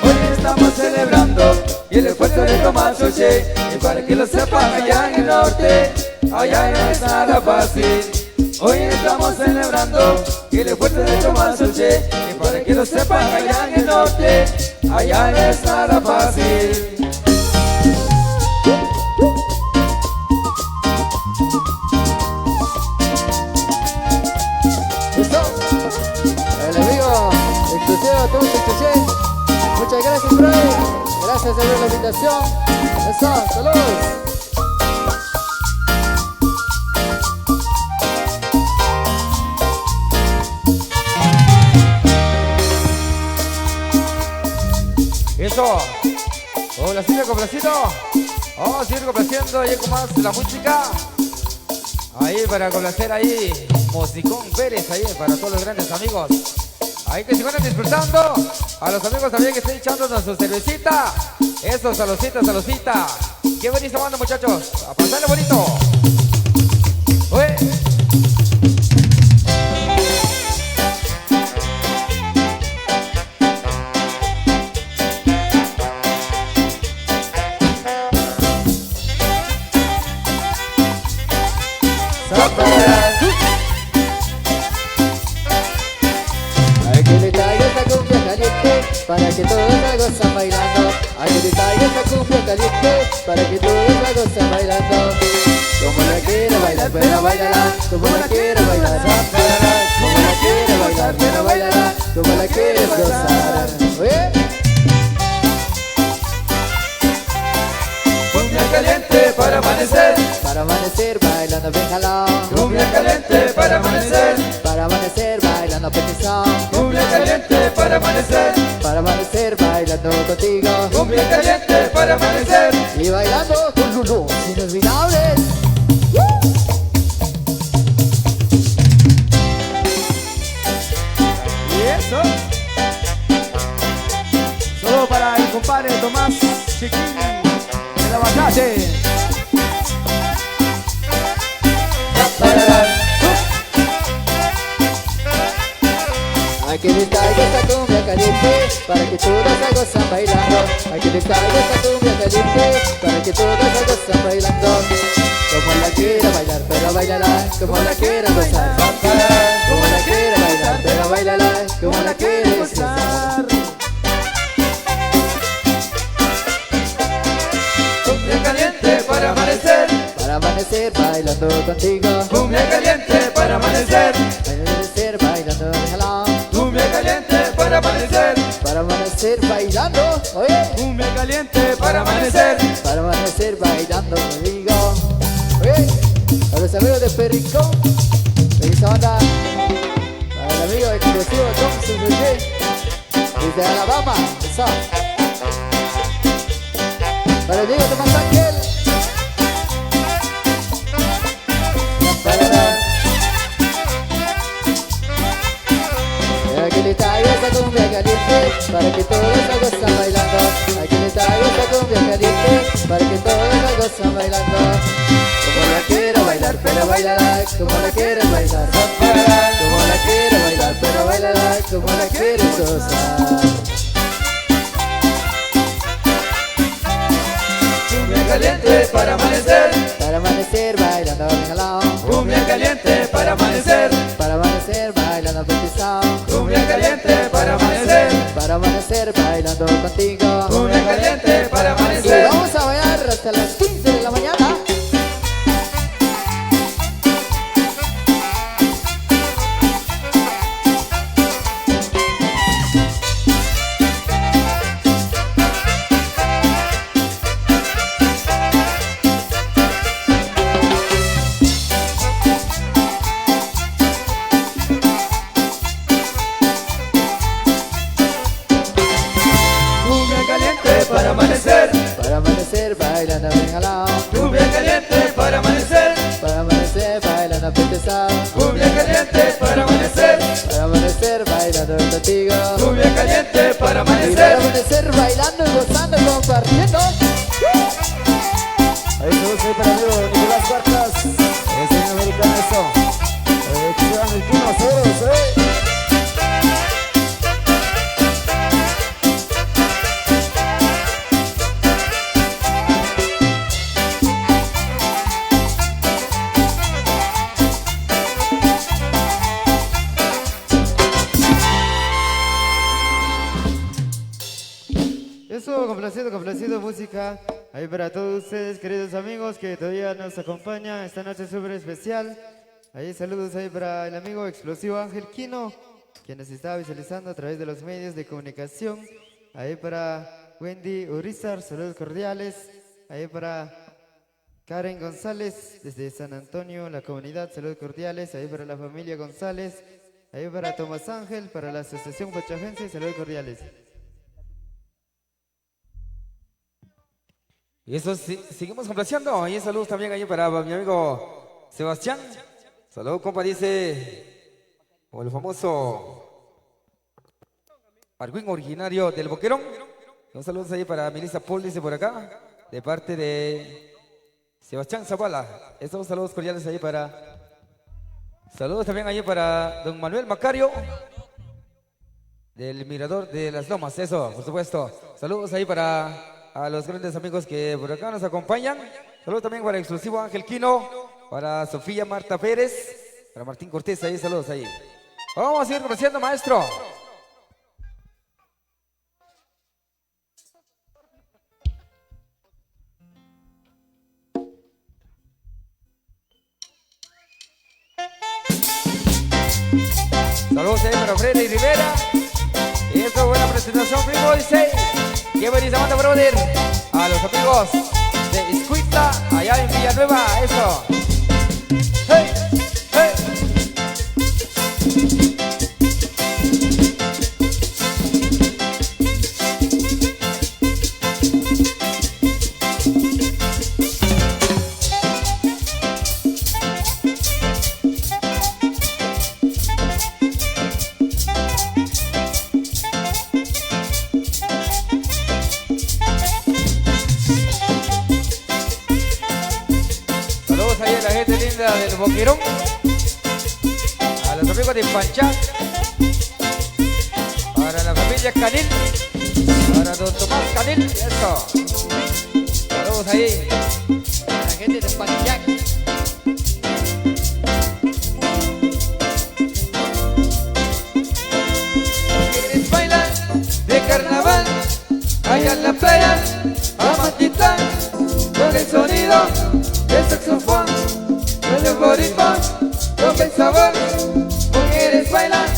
Hoy estamos celebrando y el esfuerzo de Tomás Chorche, y para que lo sepas allá en el norte, allá no es nada fácil. Hoy estamos celebrando y el esfuerzo de Tomás Chorche, y para que lo sepas allá en el norte, allá no es nada fácil. Listo. El amigo exclusivo Thompson Chorche. Muchas gracias, brother. Gracias por la invitación. Eso, saludos. Eso. Hola, sigue complaciendo. Vamos a seguir complaciendo ahí con más la música. Ahí para complacer ahí, Musicón Pérez ahí para todos los grandes amigos. Ahí que se van disfrutando. A los amigos también que estén echándonos su cervecita. Eso, saludcita, saludcita. Qué bonito banda, muchachos. A pasarle bonito. Ué. Hay que le traiga esta cumbia caliente para que todos la gozan bailando. Hay que le traiga esta cumbia caliente para que todos la gozan bailando. Como la quiere bailar, pero bailará. Como la quiere bailar, bailará. Como la quiere bailar, pero bailará. Como la quieres gozar. ¿Oye? Cumbia caliente para amanecer bailando bien jalón. Cumbia caliente para amanecer. Para amanecer bailando petizón. Cumbia caliente para amanecer bailando contigo. Cumbia caliente para amanecer. Y bailando con Lulú, inolvidables. Y eso. compadre Tomás Chiquín, el aguacate. Aquí les traigo esta cumbia caliente para que todos la gozan bailando. Aquí les traigo esta cumbia caliente para que todos la gozan bailando. Como la quiera bailar, pero bailala como la quiera gozar. Como la quiera bailar, pero bailala como la quiera gozar. Cumbia caliente para amanecer bailando contigo. Cumbia caliente para amanecer. Amanecer bailando, déjala. Cumbia caliente para amanecer. Para amanecer bailando, oye. Cumbia caliente para amanecer. Para amanecer bailando conmigo. Oye, a los amigos de Pericón, de esa banda, para el amigo exclusivo Tom Suzuki, desde Alabama, eso. Para el amigo Tomás Ángel. Aquí le traigo esta cumbia caliente para que todos la gozan bailando. Aquí le traigo esta cumbia caliente para que todos la gozan bailando. Como la quiero bailar, pero bailala como la quieres bailar. Como la quiero bailar, pero bailala como la quieres gozar. Cumbia caliente para amanecer. Para amanecer bailando, déjala. Cumbia caliente para amanecer. Para amanecer bailando, petición. Cumbia caliente para amanecer. Para amanecer bailando contigo. Cumbia caliente para Y amanecer. vamos a bailar hasta las 15 de la mañana. Cumbia caliente para amanecer. Para amanecer bailando, déjala. Cumbia caliente para amanecer. Para amanecer bailando, petición. Cumbia caliente para amanecer. Para amanecer bailando contigo. Cumbia caliente para Y para amanecer. amanecer bailando y gozando y compartiendo. Ahí todos ahí para amigo Nicolás Cuartas. Es el americano eso. Que se van el pino ceros, Eso, complacido, música. Ahí para todos ustedes, queridos amigos, que todavía nos acompañan esta noche súper especial. Ahí saludos ahí para el amigo explosivo Ángel Quino, quien nos está visualizando a través de los medios de comunicación. Ahí para Wendy Urizar, saludos cordiales. Ahí para Karen González, desde San Antonio, la comunidad, saludos cordiales. Ahí para la familia González. Ahí para Tomás Ángel, para la Asociación Pachajense, saludos cordiales. Y eso seguimos complaciendo. Y saludos también ahí para mi amigo Sebastián. Saludos, compa, dice. O el famoso Arwin, originario del Boquerón. Un saludo ahí para Melissa Paul, dice por acá. De parte de Sebastián Zavala. Estos saludos cordiales ahí para. Saludos también ahí para don Manuel Macario. Del Mirador de las Lomas, eso, por supuesto. Saludos ahí para a los grandes amigos que por acá nos acompañan. Saludos también para el exclusivo Ángel Quino, para Sofía Marta Pérez, para Martín Cortés, ahí, saludos ahí. Vamos a seguir conociendo, maestro. Saludos ahí para Freddy Rivera. Y esto, buena presentación, primo, dice. Qué bonita banda, brother. A los amigos de Iscuitla, allá en Villanueva, eso. Hey, hey. banda del Boquerón. A los amigos de Panchá. Para la familia Canil. Para don Tomás Canil. Eso. Saludos ahí. Para la gente de Panchac. Quieres bailar de carnaval allá en la playa Amatitlán, con el sonido del saxofón, con el boricua, con el sabor. Quieres bailar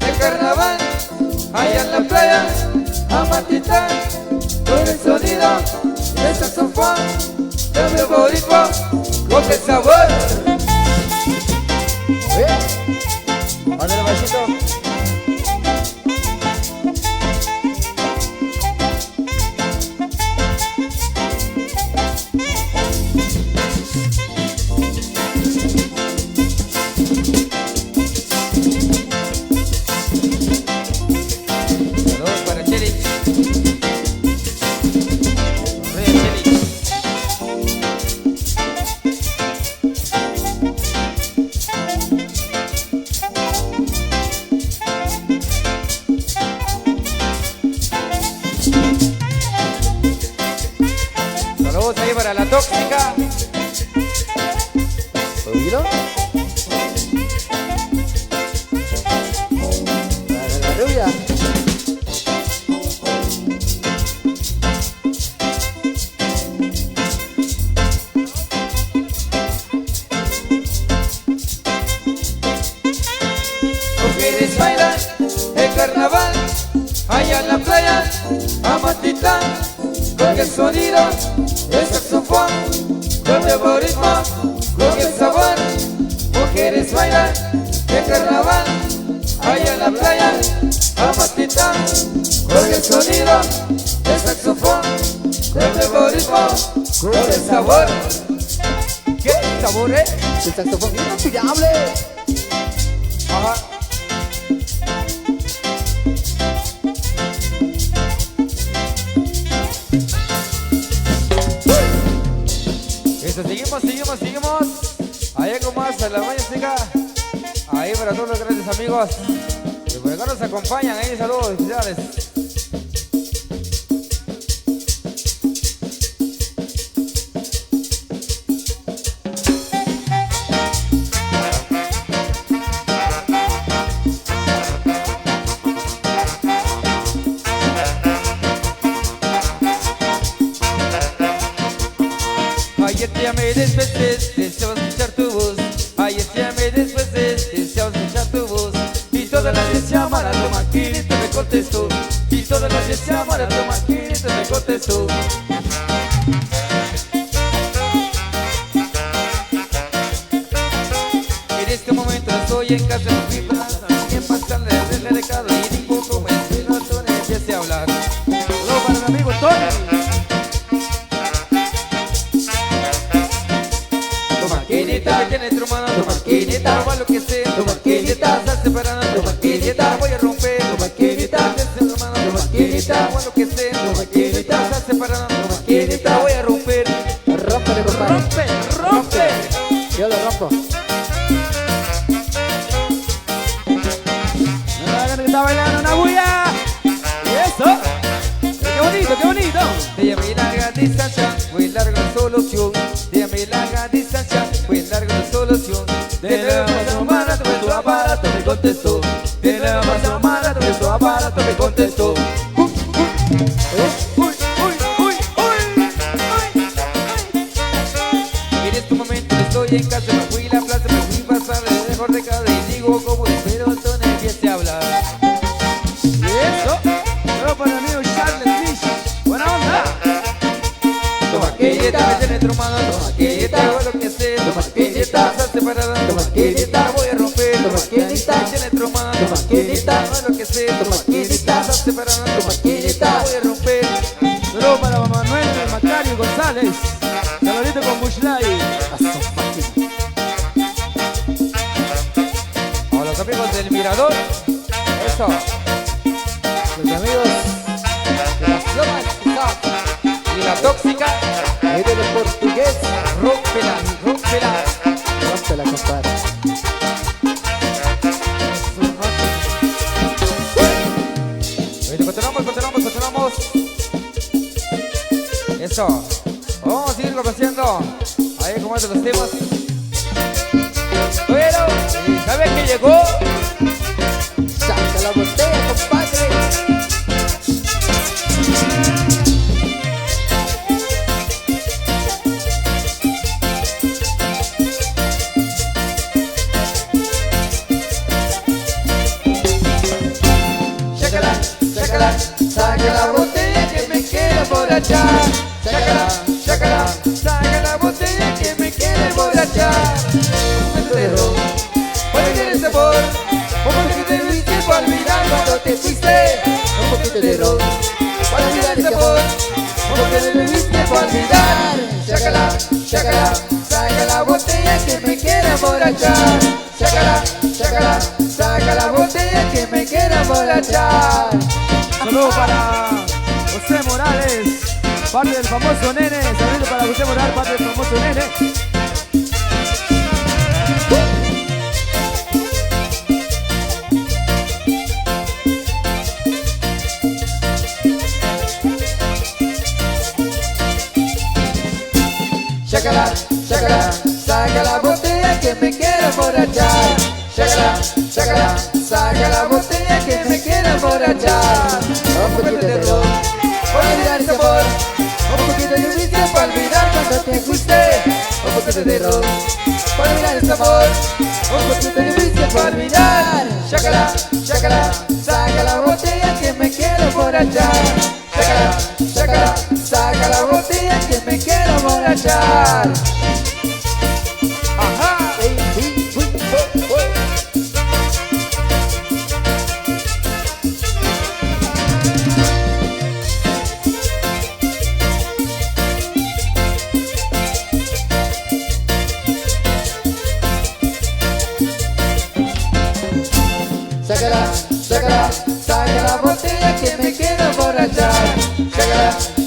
de carnaval allá en la playa Amatitlán, con el sonido del saxofón, con el boricua, con el sabor. Ándale, machito. Saludos para Cheli. Sonríe, Cheli. Saludos ahí para la tóxica. ¿Oído? Para la rubia. ¿Tú quieres bailar el carnaval allá en la playa Amatitlán, con el sonido del saxofón, con el ritmo, con el sabor? ¿Quieres bailar el carnaval allá en la playa Amatitlán, con el sonido del saxofón, con el ritmo, con el sabor? ¿Qué sabor es? El saxofón inolvidable. Ajá. Eso, seguimos. Ahí con más a la música. Ahí para todos los grandes amigos que por acá nos acompañan. Ahí saludos especiales. Ayer te llamé después, deseaba escuchar tu voz. Ayer te llamé después, deseaba escuchar tu voz. Y todas las veces llaman a tu maquinita me contestó. Y todas las veces llaman a tu maquinita me contestó. En este momento estoy en casa de mi plaza, en pasarle el recado y digo como es, no tú empiece a hablar. Saludos para mi amigo Tony. Tu maquinita me tiene trumando, tu maquinita roba lo que sé, tu maquinita está separando, tu maquinita voy a romper, tu maquinita me está trumando, tu maquinita roba lo que sé, tu maquinita está separando, tu maquinita voy a romper. Rómpele, compadre. Rompe. Yo lo rompo. Que está bailando una bulla. Y eso. Qué bonito. De llamé larga distancia, muy larga la solución. De llamé larga distancia, muy larga la solución. De nuevo más humana, tu aparato me contestó. De nuevo más humana, tu aparato me contestó. En este momento estoy en casa, me fui a la plaza, me fui a pasar el mejor recado y digo como espero entonces empiece a hablar. Y eso. Saludos para mi amigo Charles Fish. Buena onda. Tu maquinita me tiene trumado, tu maquinita hago lo que sé, tu maquinita está separada, tu maquinita voy a romper, tu maquinita me tiene trumado, tu maquinita hago lo que sé, tu maquinita está separada, tu maquinita voy a romper. Saludos para Manuel Macario González. Saludito con Bushlay. A los amigos del Mirador, eso. Los amigos de las lomas quizás. Y la tóxica, Ahí del portugués. rómpela. Rómpele. Gózala, compadre. Continuamos. Eso. Vamos a seguir conociendo ahí como es de los temas. Bueno, ¿sabes que llegó? Saca la botella, compadre. Saca la botella que me quiero emborrachar. Sácala, saca la botella que me quiero emborrachar. Un poquito de ron, para vivir el sabor. Un poquito de whisky para olvidar cuando te fuiste. Un poquito de ron Para olvidar el sabor. Un poquito de whisky para olvidar. Sácala, saca la botella que me quiero emborrachar. Sácala, saca la botella que me quiero emborrachar. Saludos para José Morales, parte del famoso nene. Saludos para José Morales, parte del famoso nene. Sácala, saca la botella que me quiero emborrachar. Sácala, saca la botella que me quiero emborrachar. Un poquito de ron, para olvidar el sabor. Un poquito de whisky para olvidar cuando te fuiste. Un poquito de ron, para olvidar el sabor. Un poquito de whisky para olvidar. Sácala, saca la botella que me quiero emborrachar. Sácala, saca la botella que me quiero emborrachar. Ajá. Sácala, saca la botella que me quiero emborrachar.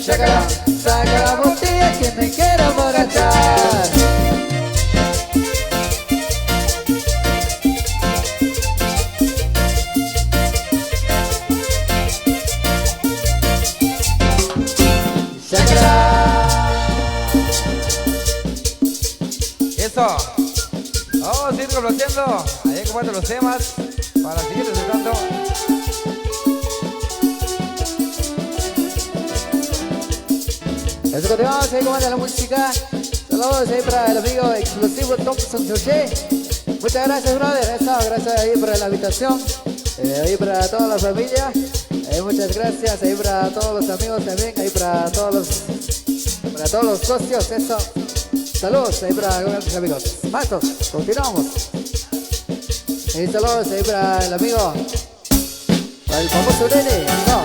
Sácala, saca la botella que me quiero emborrachar. Eso. Vamos a seguir conociendo ahí como los temas para seguir disfrutando. Eso, continuamos ahí, comanda la música. Saludos ahí para el amigo exclusivo Thompson Jorge. Muchas gracias, brother. Eso, gracias ahí por la invitación. Ahí para toda la familia. Muchas gracias ahí para todos los amigos también. Ahí para todos los socios. Eso. Saludos ahí para los amigos. Matos, continuamos. Y saludos ahí para el amigo, para el famoso nene. No.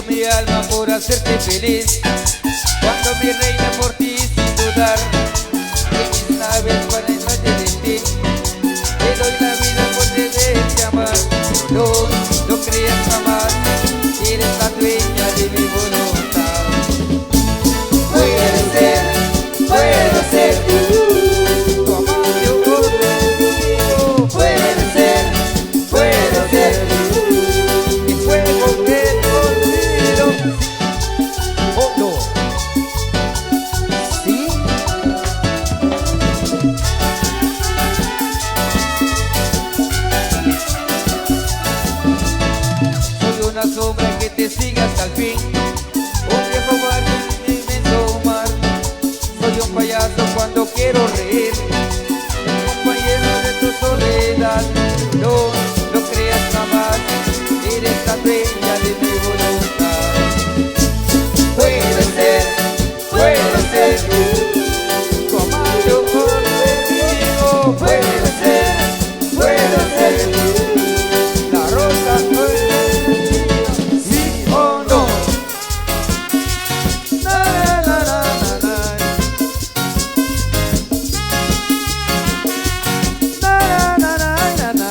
Mi alma por hacerte feliz, cuando mi reina por ti sin dudar, en mis naves para el noche de ti, te doy la vida por deberte amar, pero no creas jamás, eres la dueña de mi voluntad. Puede ser, tu amor yo contigo, puede ser, mi fuego que oh, no. ¿Sí? Soy una sombra que te sigue hasta el fin, un viejo barco en un inmenso mar. Soy un payaso cuando quiero reír, el compañero de tu soledad. No creas jamás, eres la dueña de mi voluntad. Puede ser, tu amor yo contigo. Puede ser, la rosa sí o no. Na, na, na, na, na. Na, na, na, na, na.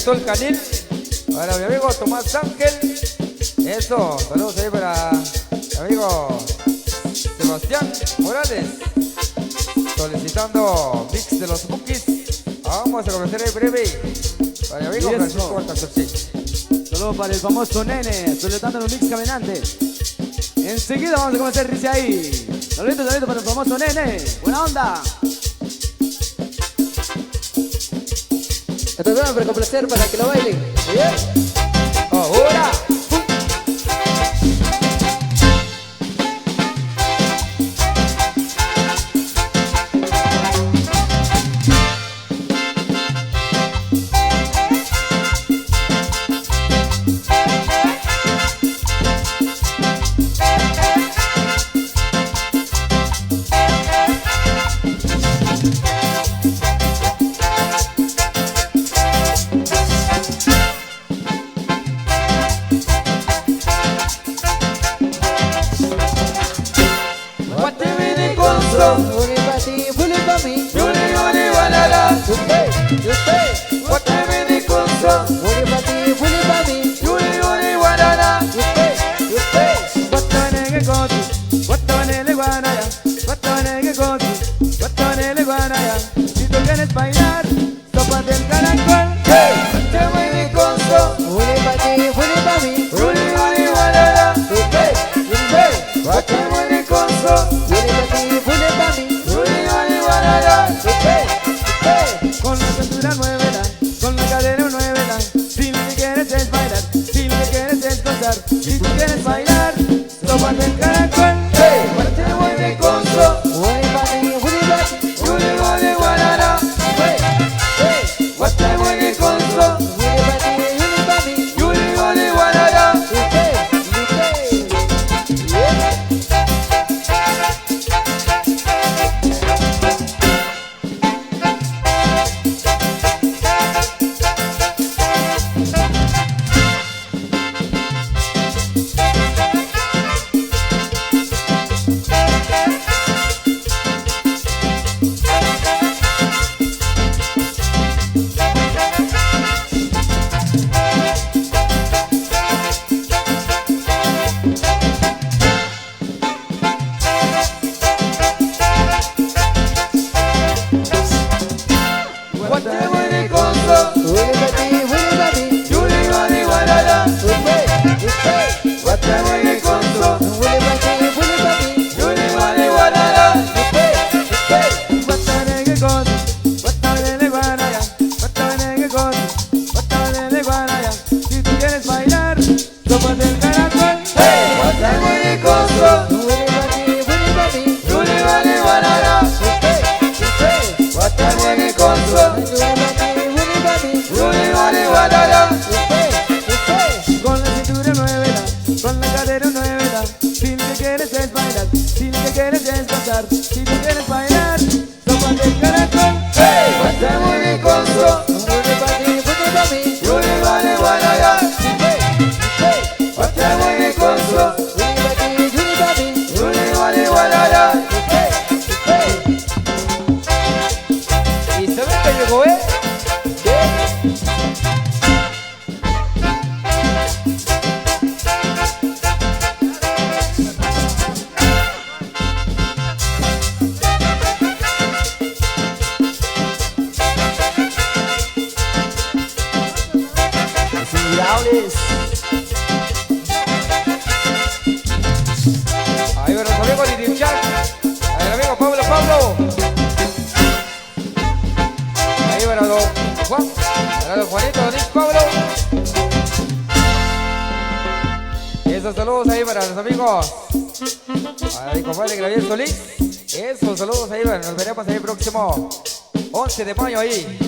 Atul Khalil, para mi amigo Tomás Ángel. Eso, saludos ahí para mi amigo Sebastián Morales, solicitando mix de los Bookies. Vamos a comenzar en breve para mi amigo Y eso. Francisco Baltasar. Saludos para el famoso Nene, solicitando los mix caminante. Enseguida vamos a comenzar dice ahí. Saludos para el famoso Nene. Buena onda. Estos temas para complacer, para que lo bailen. Ahora. Bully pa' ti, bully pa' mí. Yuli, yuli, walala. Usted, Guatemala Conso. bully pa' ti, bully pa' mí. Yuli, yuli, walala. Usted. Guatanege Coti, Guatanele Guanaya, Guatanege Coti, Guatanele Guanaya. Si tú quieres bailar, sopa del caracol. Guatemala Conso. Bully pa' ti, bully pa' mí. Yuli, yuli, walala. Usted. Guatemala Conso. Bully pa' ti, bully pa' mí. Yuli, yuli, walala. Usted. Con la cintura muévela, con la cadera muévela. Si lo que quieres es bailar, si lo que quieres es gozar. Si tú quieres bailar, sopa del caracol. Guatemala Conso. Bully pa' ti, bully pa' mí. Yuli, yuli, walala. Guatemala Conso. Bully pa' ti, bully pa' mí. Yuli, yuli, walala. Usted. Guatemala Conso. Bully pa' ti, bully pa' mí. Yuli, yuli, walala. Usted. Guatemala Conso. Bully pa' ti, bully pa' mí. Yuli, yuli, walala. Guatanege Coti, Guatanele Guanaya, Guatanege Coti, Guatanele Guanaya. Si tú quieres bailar, sopa del caracol. Guatemala Conso. Bully pa' ti, bully pa' mí. Yuli, yuli, walala. Guatemala Conso. Yuli, yuli, walala. Con la cintura muévela, con la cadera muévela. Si lo que quieres es bailar, si lo que quieres es gozar. Si tú quieres bailar, sopa del caracol. Guatemala Conso. Yuli, yuli, walala. Guatemala Conso. Yuli, yuli, walala. ¿Y sabes qué llegó, Ahí va nuestro amigo Didi Chan. Ahí el amigo Pablo. Ahí va don Juan. Ahí don Juanito, don Pablo. Esos saludos ahí para los amigos. Para mi compadre Gabriel Solís. Esos saludos ahí, nos veremos ahí el próximo 11 de mayo ahí.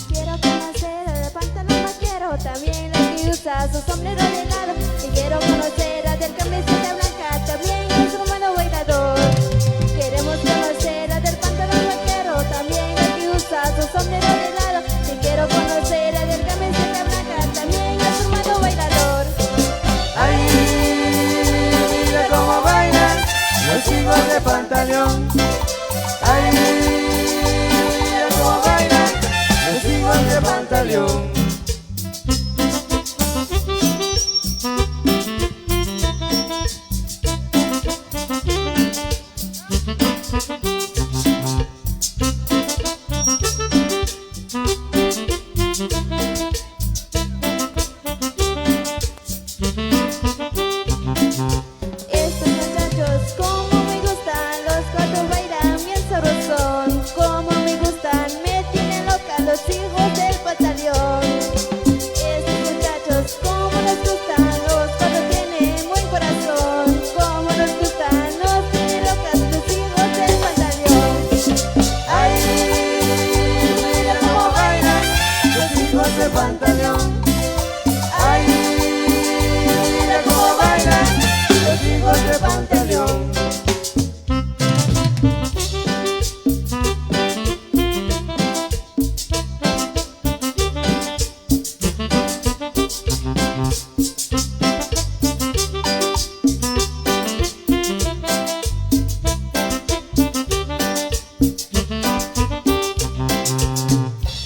Quiero conocer el pantalón vaquero, también la que usa su sombrero de lado. Y quiero conocer a del camiseta blanca, también es un humano bailador. Queremos conocer a del pantalón Estos muchachos como me gustan, los cuatro bailan bien sabrosón. Como me gustan, me tienen loca los hijos del batallón. Estos muchachos como nos gustan, los cuatro tienen buen corazón. Como nos gustan, nos tienen locas los hijos del batallón. Ay, mira cómo bailan los hijos de Pantaleón. Ay, mira cómo bailan los hijos de Pantaleón.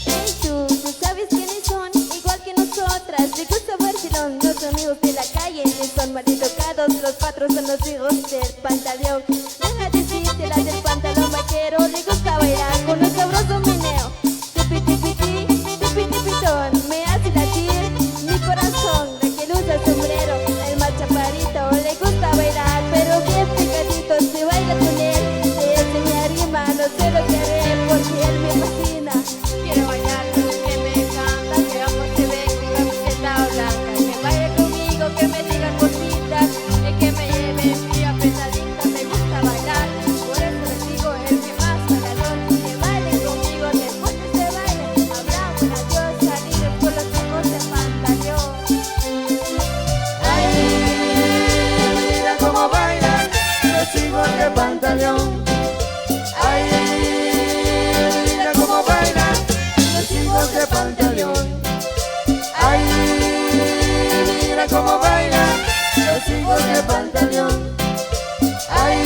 Hey tú sabes quiénes son, igual que nosotras. Les gusta Barcelona, los amigos de la calle les son mal educados. Los cuatro son los hijos del pantalón. Deja decirte las del pantalón vaquero. Le gusta bailar con un sabroso meneo. Tipitipiti, tipitipitón, me hace latir mi corazón. La que usa sombrero, el más chaparito. Le gusta bailar, pero bien pegadito. Se baila con él, él se me arrima. No sé lo que haré porque él me fascina. Quiero bailar con que me encanta, que amo se ve con camiseta blanca. Que baile conmigo, que me diga cositas, que me lleve fría pesadita. Me gusta bailar, por eso les digo el que más bailador. Que baile conmigo, después de este baile hablamos adiós, salir por los ojos de pantaleón. Ay, mira cómo bailan los hijos de Pantaleón. Ay, mira cómo bailan los hijos de Pantaleón. Ay, mira cómo bailan los hijos de Pantaleón. Ay,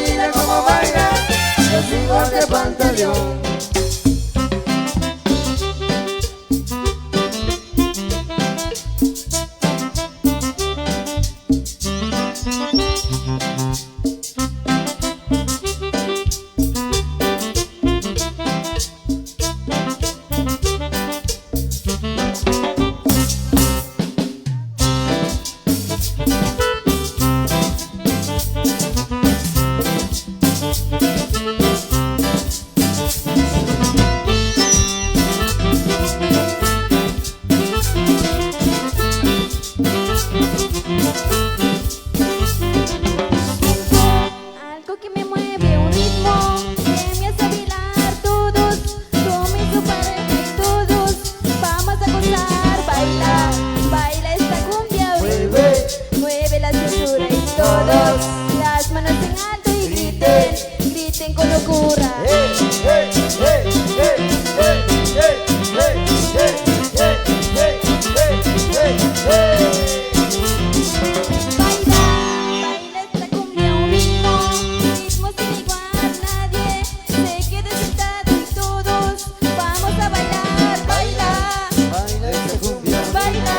mira cómo bailan los hijos de Pantaleón. Algo que me mueve, un ritmo que me hace bailar. Todos, tú y tu pareja y todos vamos a gozar. Baila, baila esta cumbia, Mueve, mueve la cintura y todos las manos en alto y griten, griten con locura. hey, hey, hey, hey, hey, hey, hey, hey, hey, hey, hey, hey, hey. Baila, baila esta cumbia, un ritmo sin igual. Nadie se quede sentado y todos vamos a bailar. Baila, Baila esta cumbia, baila,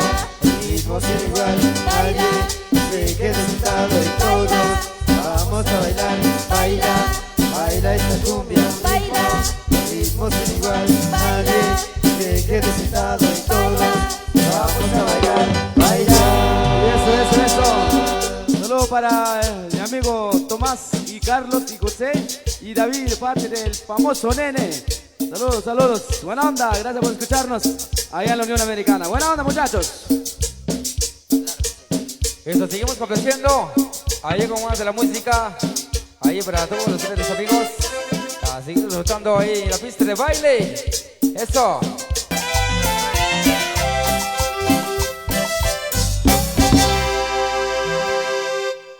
ritmo sin igual. Nadie se quede sentado y todos vamos a bailar. Baila, baila esta cumbia, baila, ritmo sin igual. Nadie se quede sentado y todos vamos a bailar. Baila. Eso. Saludos para mi amigo Tomás y Carlos y José y David de parte del famoso Nene. Saludos, saludos. Buena onda, gracias por escucharnos allá en la Unión Americana. Buena onda, muchachos. Eso, seguimos complaciendo. Ahí con más de la música. Ahí para todos los amigos. A seguir disfrutando ahí en la pista de baile. Eso.